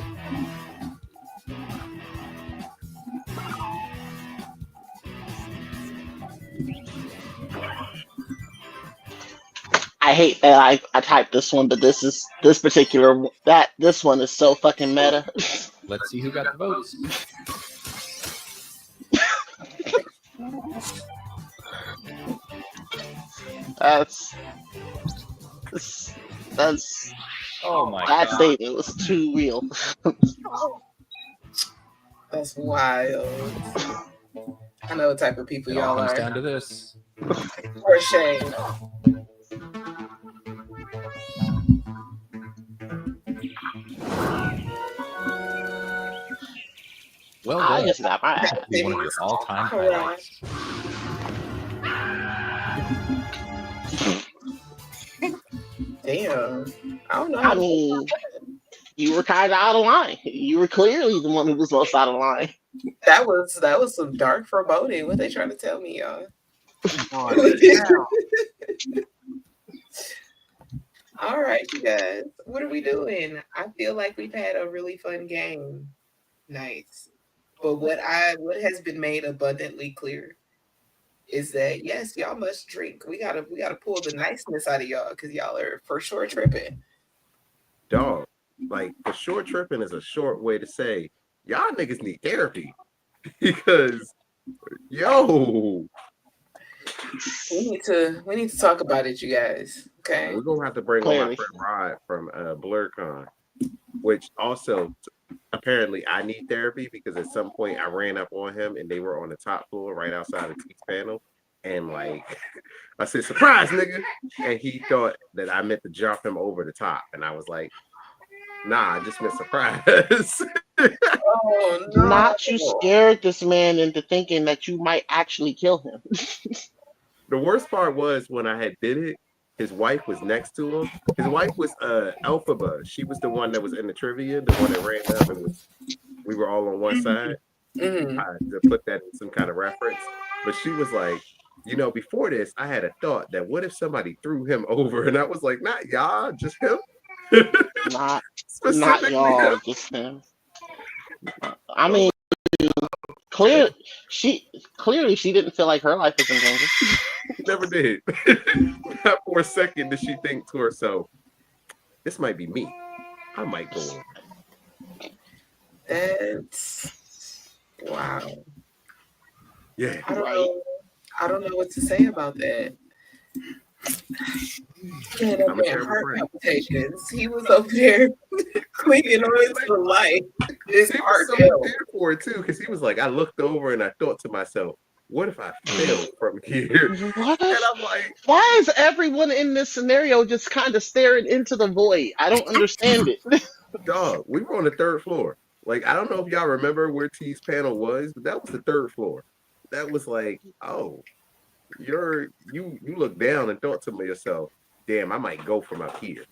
I hate that I typed this one, but this one is so fucking meta. Let's see who got the votes. That's Oh my that god. statement was too real. That's wild. I know what type of people It all y'all comes are. down to this. For shame. Well I done. just got my ass. Be one of your all-time Correct. highlights. Damn. I don't know. I mean, you were kind of out of line. You were clearly the one who was most out of line. That was some dark foreboding. What they trying to tell me, y'all? All right, you guys. What are we doing? I feel like we've had a really fun game night. But what has been made abundantly clear is that yes, y'all must drink. We gotta pull the niceness out of y'all because y'all are for sure tripping. Dog, like for sure tripping is a short way to say y'all niggas need therapy because yo, We need to talk about it, you guys. Okay. we're gonna have to bring on my Clearly. friend Rod from Blerdcon, which also apparently I need therapy because at some point I ran up on him and they were on the top floor right outside the T's panel. And like I said, surprise, nigga. And he thought that I meant to jump him over the top. And I was like, nah, I just meant surprise. Oh no. Not you scared this man into thinking that you might actually kill him. The worst part was when I had did it, his wife was next to him. His wife was Elphaba. She was the one that was in the trivia, the one that ran up and we were all on one side. Mhm. To put that in some kind of reference. But she was like, you know, before this, I had a thought that what if somebody threw him over? And I was like, not y'all, just him. Not Specifically y'all, him. just him. I mean, clearly she didn't feel like her life was in danger. Never did. Not for a second did she think to herself, this might be me. I might go on. That's wow. Yeah. I don't know what to say about that. Man, I'm a that terrible heart friend. palpitations. He was over there clinging on for life. His He heart was so fell. there for it too, because he was like, I looked over and I thought to myself, what if I failed from here? What? And I'm like, Why is everyone in this scenario just kind of staring into the void? I don't understand it. dog, we were on the third floor. Like, I don't know if y'all remember where T's panel was, but that was the third floor. That was like, oh, you look down and thought to yourself, damn, I might go from up here.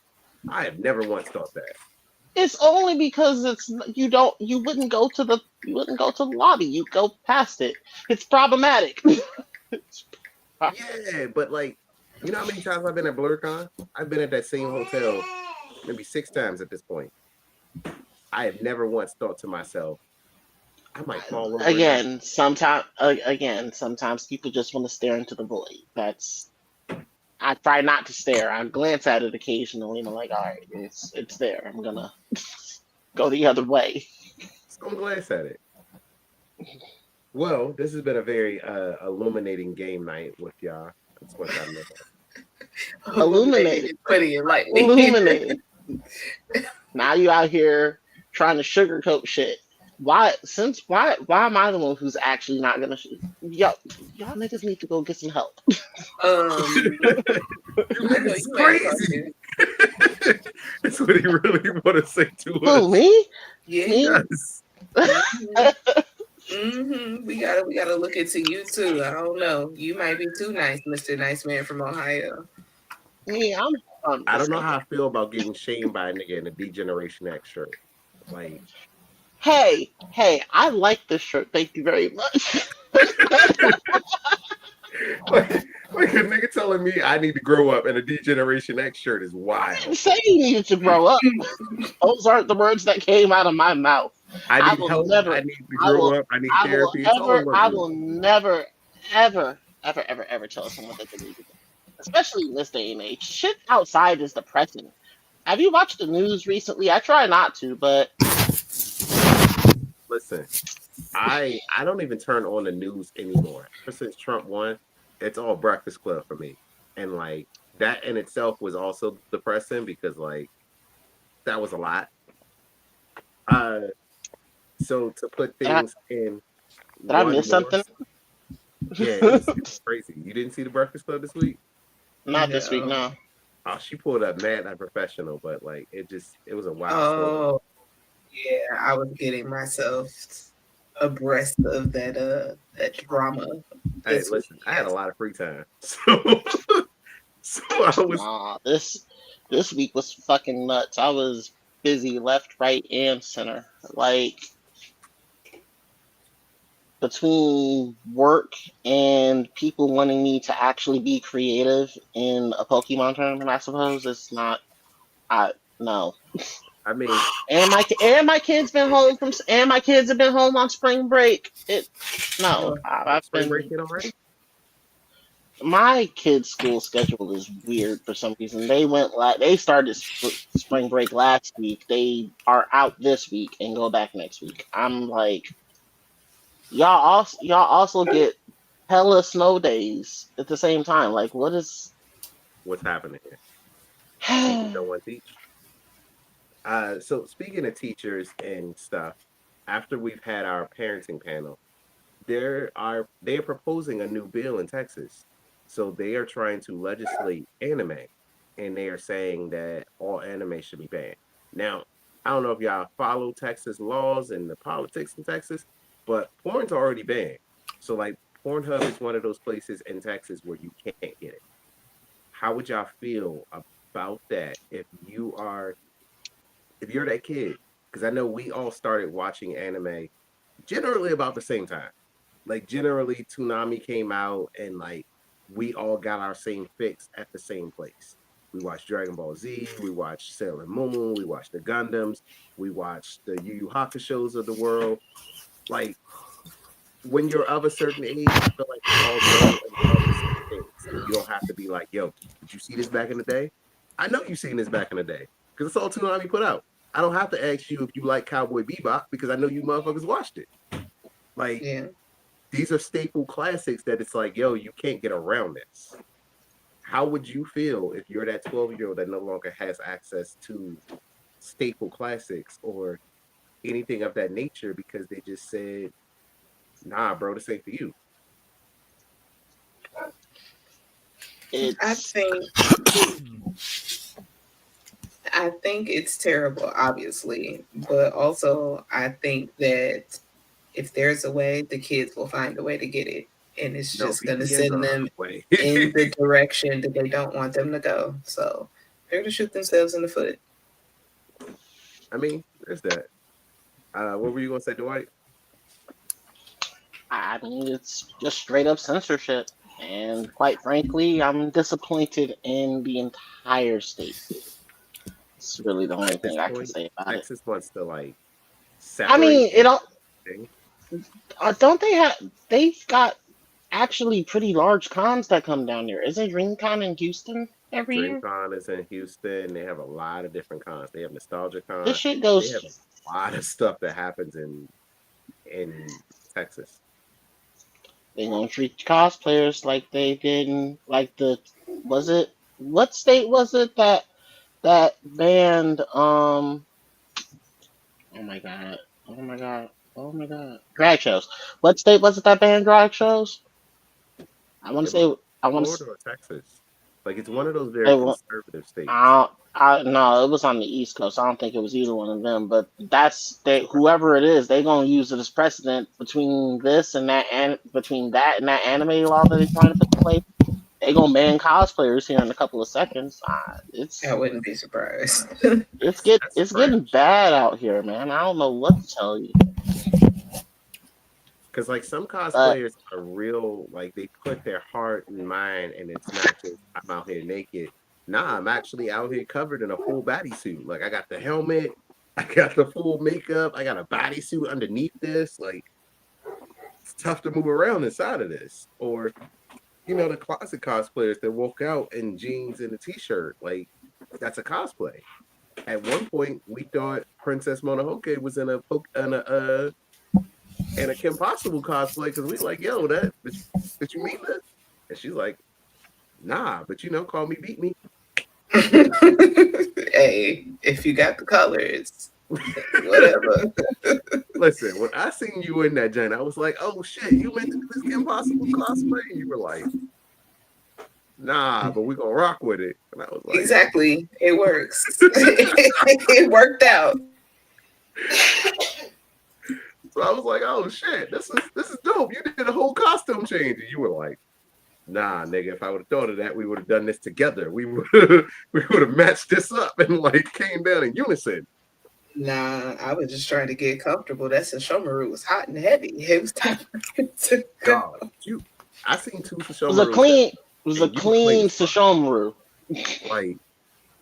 I have never once thought that. It's only because you wouldn't go to the lobby. You go past it. It's problematic. Yeah, but like, you know how many times I've been at BlurCon? I've been at that same hotel maybe 6 times at this point. I have never once thought to myself, I might fall over. Again, sometimes people just want to stare into the void. I try not to stare. I glance at it occasionally and I'm like, all right, it's there. I'm gonna go the other way. Just don't glance at it. Well, this has been a very illuminating game night with y'all. That's what I know. Illuminated. Putting it lightly. Illuminated. Now you out here trying to sugarcoat shit. why am I the one who's actually not gonna shoot? Y'all niggas need to go get some help. You know, It's you ain't crazy. That's what he really want to say to Who, us. me? Yeah. Me? Yes. We gotta look into you too. I don't know. You might be too nice, Mr. Nice Man from Ohio. Me, I don't know how I feel about getting shamed by a nigga in a D-Generation X shirt. Like, Hey, I like this shirt. Thank you very much. like a nigga telling me I need to grow up in a D-Generation X shirt is I wild. didn't say you needed to grow up. Those aren't the words that came out of my mouth. I need will help. never. I need to I grow will. up. I need I will therapy. It's all ever. in one I group. will never, ever tell someone that they need to. Especially in this day and age, shit outside is depressing. Have you watched the news recently? I try not to, but Listen, I don't even turn on the news anymore. Ever since Trump won, it's all Breakfast Club for me. And like that in itself was also depressing because like that was a lot. Uh so to put did I, things in did I one miss more, something? yeah, it was crazy. You didn't see the Breakfast Club this week? Not this week, No. no. Oh, she pulled up mad unprofessional, but like it was a wild story. Oh, yeah. I was getting myself abreast of that drama. Hey, This listen, week. I had a lot of free time. So I was Nah, this week was fucking nuts. I was busy left, right, and center. Like between work and people wanting me to actually be creative in a Pokemon tournament, I suppose it's not. I no. I mean, And my kids been home and my kids have been home on spring break. I've spring break been. hit already? My kids' school schedule is weird for some reason. They started spring break last week. They are out this week and go back next week. I'm like, y'all also get hella snow days at the same time. Like, what is? What's happening here? Teachers don't want to teach. So speaking of teachers and stuff, after we've had our parenting panel, they're proposing a new bill in Texas. So they are trying to legislate anime, and they are saying that all anime should be banned. Now, I don't know if y'all follow Texas laws and the politics in Texas, but porn's already banned. So like Pornhub is one of those places in Texas where you can't get it. How would y'all feel about that if you're that kid? Because I know we all started watching anime generally about the same time. Like generally, Toonami came out and like we all got our same fix at the same place. We watched Dragon Ball Z, we watched Sailor Moon, we watched the Gundams, we watched the Yu Yu Hakusho's of the world. Like when you're of a certain age, I feel like we all know and love the same things, and you don't have to be like, "Yo, did you see this back in the day?" I know you've seen this back in the day because it's all Toonami put out. I don't have to ask you if you like Cowboy Bebop because I know you motherfuckers watched it. Like Yeah. these are staple classics that it's like, yo, you can't get around this. How would you feel if you're that 12-year-old that no longer has access to staple classics or anything of that nature because they just said, nah, bro, this ain't for you? I It's think it's terrible, obviously, but also I think that if there's a way, the kids will find a way to get it, and it's No, just gonna VPNs send are them a way. in the direction that they don't want them to go. So they're gonna shoot themselves in the foot. I mean, there's that. What were you gonna say, Dwight? I mean, it's just straight up censorship. And quite frankly, I'm disappointed in the entire state. It's really the only At this thing I can point, say about it. Texas wants to like I separate mean, it all things. don't they have? They've got actually pretty large cons that come down there. Isn't DreamCon in Houston every year? DreamCon is in Houston. They have a lot of different cons. They have Nostalgia This Con. shit They have goes. a lot of stuff that happens in Texas. They gonna treat cosplayers like they did in like the was it what state was it that banned Oh my god. Oh my god. Oh my god. Drag shows. What state was it that banned drag shows? I want to It was say. I want to. Florida or Texas. Like it's one of those very conservative states. No, it was on the East Coast. I don't think it was either one of them. But whoever it is, they gonna use it as precedent between this and that, and between that and that anime law that they're trying to put in place. They gonna ban cosplayers here in a couple of seconds. I wouldn't be surprised. It's getting bad out here, man. I don't know what to tell you. Because like some cosplayers are real, like they put their heart and mind, and it's not just I'm out here naked. Nah, I'm actually out here covered in a full bodysuit. Like I got the helmet, I got the full makeup, I got a bodysuit underneath this. Like it's tough to move around inside of this. Or the closet cosplayers that walk out in jeans and a t-shirt. Like that's a cosplay. At one point, we thought Princess Mononoke was in a Kim Possible cosplay because we like, yo, did you mean that? And she's like, nah, but call me, beat me. Hey, if you got the colors, whatever. Listen, when I seen you in that joint, I was like, oh shit, you meant to do this Kim Possible cosplay? And you were like, nah, but we gonna rock with it. And I was like, exactly, it works. It worked out. So I was like, oh shit, this is dope. You did a whole costume change. And you were like, nah, nigga, if I would have thought of that, we would have done this together. We would have matched this up and like came down in unison. Nah, I was just trying to get comfortable. That Sesshomaru was hot and heavy. It was time to go. I seen two Sesshomaru. It was a clean Sesshomaru. Like,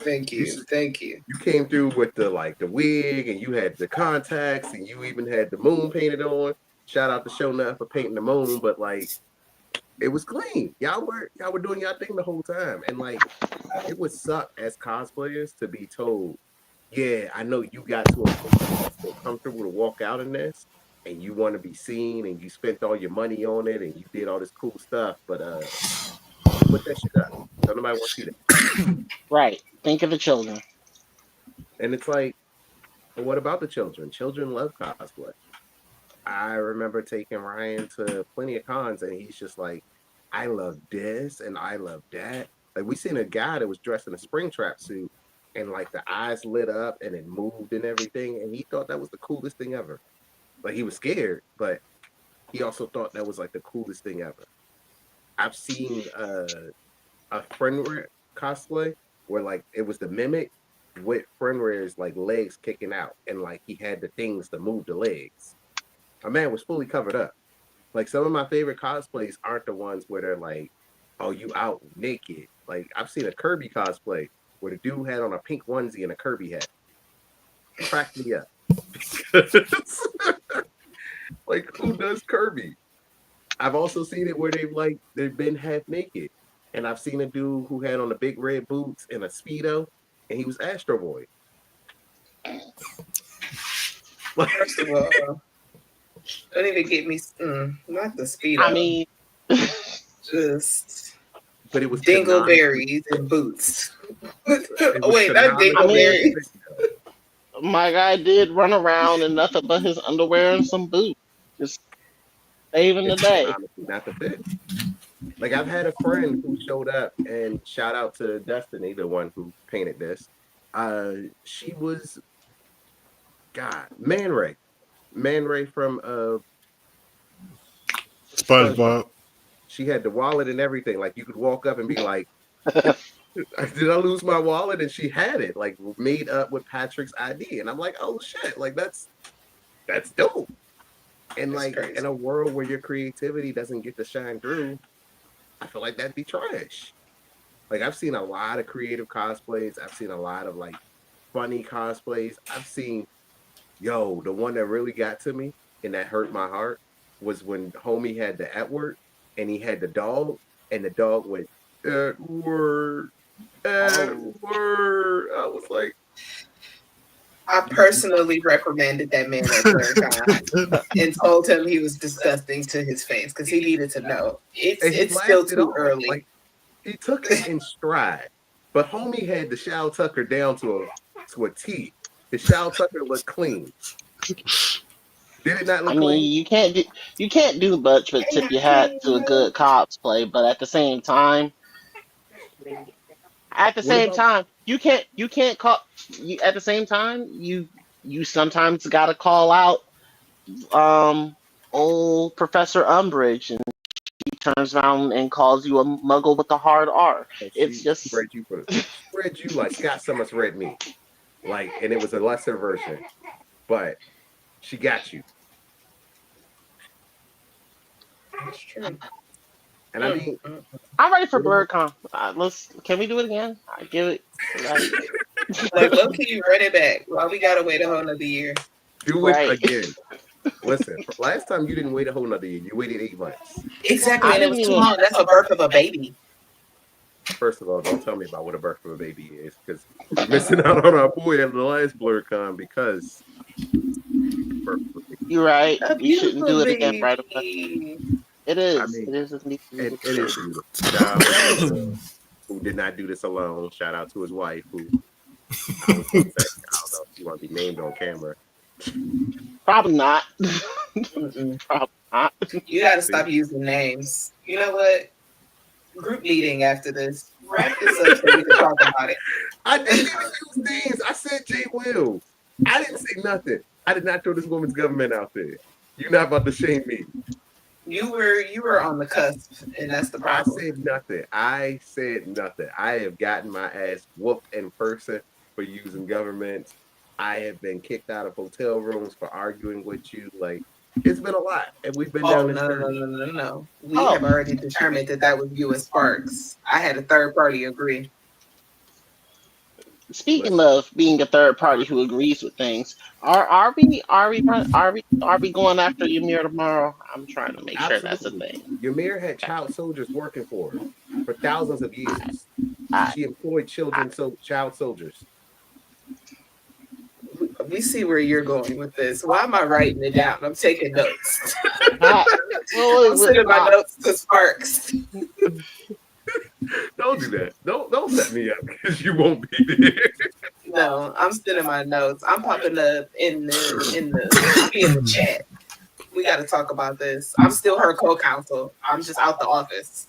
thank you. You came through with the wig, and you had the contacts, and you even had the moon painted on. Shout out to Shona for painting the moon, but like it was clean. Y'all were doing y'all thing the whole time, and like it would suck as cosplayers to be told, yeah, I know you got to a point so comfortable to walk out in this, and you want to be seen, and you spent all your money on it, and you did all this cool stuff, but put that shit up. Don't nobody want to see that. Right. Think of the children. And it's like, well, what about the children? Children love cosplay. I remember taking Ryan to plenty of cons, and he's just like, I love this and I love that. Like we seen a guy that was dressed in a Springtrap suit, and like the eyes lit up and it moved and everything, and he thought that was the coolest thing ever. Like he was scared, but he also thought that was like the coolest thing ever. I've seen a Friendwear cosplay where like it was the Mimic with Friendwear's like legs kicking out, and like he had the things to move the legs. My man was fully covered up. Like some of my favorite cosplays aren't the ones where they're like, oh, you out naked. Like I've seen a Kirby cosplay where the dude had on a pink onesie and a Kirby hat. Cracked me up. Like who does Kirby? I've also seen it where they've been half naked. And I've seen a dude who had on the big red boots and a Speedo, and he was Astro Boy. First of all, don't even get me not the Speedo. I mean, just but it was dingleberries and boots. Oh wait, not dingleberries. My guy did run around in nothing but his underwear and some boots, just saving the day. Not the fit. Like I've had a friend who showed up, and shout out to Destiny, the one who painted this. She was Man Ray from SpongeBob. She had the wallet and everything. Like you could walk up and be like, did I lose my wallet? And she had it like made up with Patrick's ID. And I'm like, oh shit, like that's dope. And that's like crazy. In a world where your creativity doesn't get to shine through, I feel like that'd be trash. Like I've seen a lot of creative cosplays. I've seen a lot of like funny cosplays. I've seen, the one that really got to me and that hurt my heart was when homie had the Edward and he had the dog, and the dog went, Edward. I was like, I personally reprimanded that man at Blerdxtraphouse and told him he was disgusting to his face because he needed to know. It's still too early. Like, he took it in stride, but homie had the Shao Tucker down to a T. The Shao Tucker looked clean. Did it not look I mean, clean? you can't do much but tip your hat to a good cops play, but at the same time, What about you can't call at the same time you sometimes got to call out um old Professor Umbridge, and he turns around and calls you a muggle with a hard R. It's she just read you for she read you like Scott Summers read me. Like, and it was a lesser version, but she got you. That's true. And I mean, I'm ready for what about BlerdCon. Can we do it again? I give it like, Like low key, run it back. Why we gotta wait a whole nother year? do it right. again? Listen, last time you didn't wait a whole nother year. You waited 8 months. Exactly, I and it was didn't too even long. That's a birth of a baby. First of all, don't tell me about what a birth of a baby is, because you're missing out on our boy at the last BlerdCon because birth of a baby. You're right. A We shouldn't beautiful do it again right away. baby. It I is. mean, It is indeed. it is beautiful. Shout out to Will, who did not do this alone. Shout out to his wife, who I was going to say, I don't know if she want to be named on camera. Probably not. Mm-mm. Probably not. You gotta See? stop using names. You know what? Group meeting after this. Wrap this up so we can talk about it. I didn't even use names. I said J. Will. I didn't say nothing. I did not throw this woman's government out there. You're not about to shame me. You were on the cusp, and that's the I problem. said nothing. I said nothing. I have gotten my ass whooped in person for using government. I have been kicked out of hotel rooms for arguing with you. Like, it's been a lot, and we've been Oh down this journey. no. We Oh. have already determined that was you and Sparks. I had a third party agree. Speaking of being a third party who agrees with things, are we going after Ymir tomorrow? I'm trying to make sure that's a Absolutely. thing. Ymir had child soldiers working for her for thousands of years. I- She employed child soldiers. We see where you're going with this. Why am I writing it down? I'm taking notes. I- I'm sending my notes to Sparks. Don't do that. Don't set me up because you won't be there. No, I'm sending my notes. I'm popping up in the chat. We got to talk about this. I'm still her co-counsel. I'm just out the office.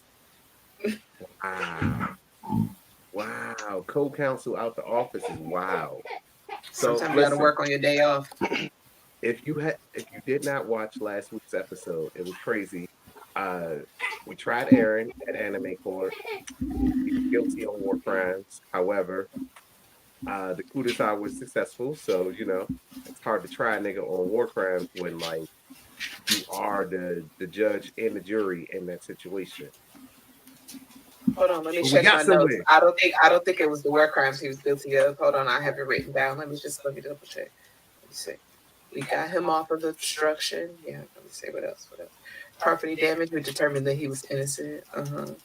Wow. Co-counsel out the office is wow. So Sometimes you got to work on your day off. If you did not watch last week's episode, it was crazy. We tried Aaron at Anime Court. He was guilty on war crimes. However, the coup d'etat was successful. So, it's hard to try a nigga on war crimes when, like, you are the judge and the jury in that situation. Hold on, let me But we check got my somewhere. notes. I don't think it was the war crimes he was guilty of. Hold on, I have it written down. Let me double check. Let me see. We got him off of obstruction. Yeah, let me see what else. Property damage. We determined that he was innocent. Did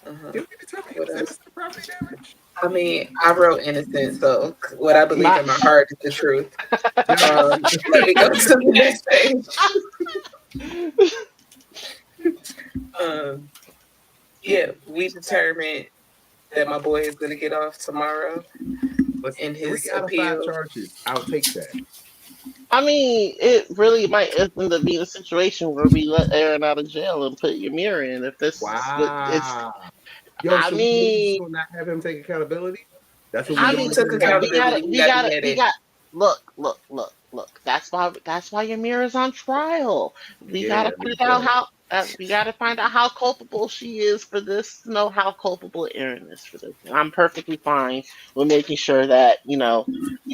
we determine he was innocent of property damage? I mean, I wrote innocent, so what I believe in my heart is the truth. Let me go to the next page. Yeah, we determined that my boy is going to get off tomorrow. In his 3 out of 5 appeal. charges, I'll take that. I mean, it really might end up being a situation where we let Aaron out of jail and put Ymir in. If this Wow. Yo, I so mean, will not have him take accountability? That's what I we mean, took accountability. Look. That's why Ymir is on trial. We Yeah, gotta find out how culpable she is for this. To know how culpable Aaron is for this. And I'm perfectly fine with making sure that you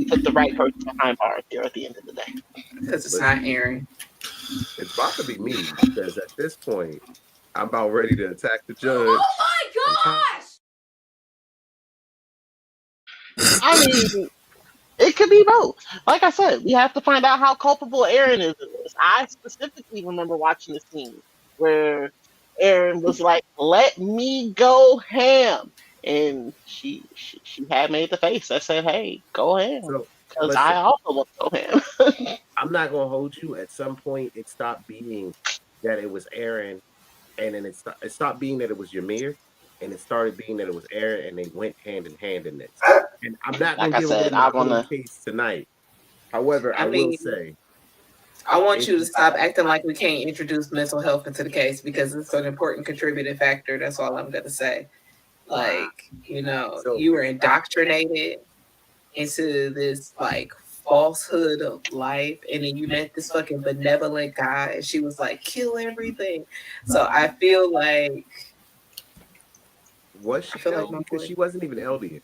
put the right person behind bars here at the end of the day. Because it's not Aaron. It's about to be me because at this point, I'm about ready to attack the judge. Oh my gosh! I mean, it could be both. Like I said, we have to find out how culpable Aaron is in this. I specifically remember watching the scene where Aaron was like, "Let me go ham," and she had made the face that said, "Hey, go ham," So, because listen, I also want to go ham. I'm not gonna hold you. At some point, it stopped being that it was Aaron, and then it stopped being that it was Ymir, and it started being that it was Aaron, and they went hand in hand in this. And I'm not Like gonna I give said, away my I wanna. whole case tonight. However, I will say I want you to stop acting like we can't introduce mental health into the case because it's an important contributing factor. That's all I'm gonna say. Like, you were indoctrinated into this like falsehood of life, and then you met this fucking benevolent guy, and she was like, kill everything. So I feel like because she wasn't even LDN.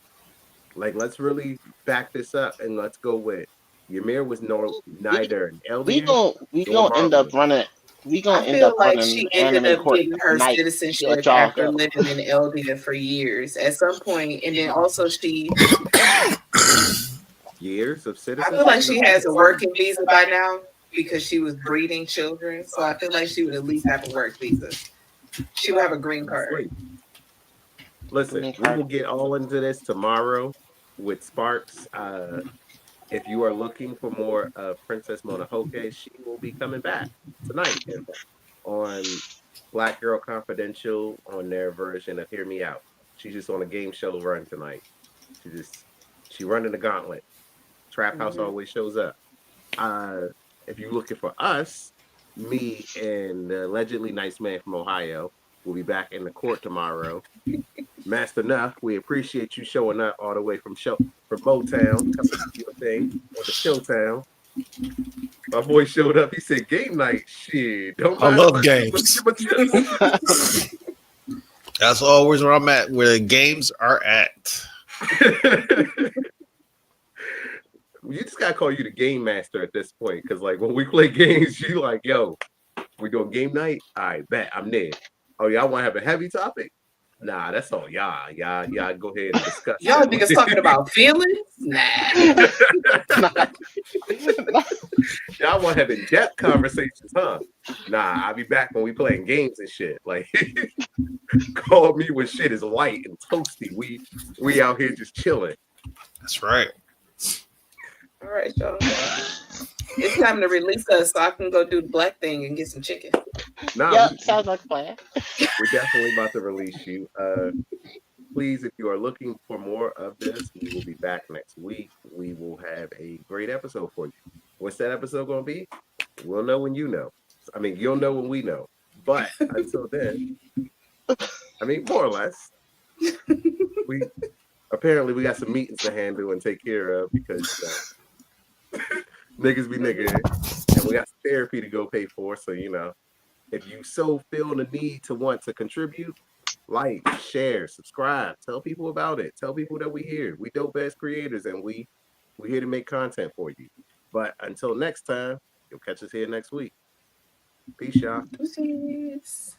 Like, let's really back this up and let's go with Ymir was neither an We LDN gonna end up running. We gonna end up like running she ended anime up court getting her night. citizenship Let y'all after go. living in LDN for years at some point, and then also she years of I citizenship. feel like she has a working visa by now because she was breeding children. So I feel like she would at least have a work visa. She would have a green card. Listen, we will get all into this tomorrow with Sparks. If you are looking for more of Princess Mononoke, she will be coming back tonight on Black Girl Confidential on their version of Hear Me Out. She's just on a game show run tonight. She running the gauntlet. Trap House always shows up. If you're looking for us, me and the allegedly nice man from Ohio will be back in the court tomorrow. Master Nuff, we appreciate you showing up all the way from Motown, coming to your thing on the Showtown. My boy showed up. He said, "Game night, shit. Don't I mind love if games. That's That's always where I'm at, where the games are at. You just gotta call you the game master at this point, because like when we play games, you like, yo, we doing game night. I bet I'm there. Oh, y'all want to have a heavy topic? Nah, that's all y'all. Y'all go ahead and discuss. Y'all niggas talking about feelings? Nah. Y'all want to have in-depth conversations, huh? Nah, I'll be back when we playing games and shit. Like, call me when shit is light and toasty. We out here just chilling. That's right. All right, y'all. It's time to release us so I can go do the black thing and get some chicken. Sounds like a plan. We're definitely about to release you. Please, if you are looking for more of this, we will be back next week. We will have a great episode for you. What's that episode going to be? We'll know when you know. I mean, you'll know when we know. But until then, I mean, more or less, we got some meetings to handle and take care of because niggas be nigga, and we got therapy to go pay for. So, if you so feel the need to want to contribute, like, share, subscribe, tell people about it. Tell people that we here. We dope ass creators, and we here to make content for you. But until next time, you'll catch us here next week. Peace, y'all. Peace.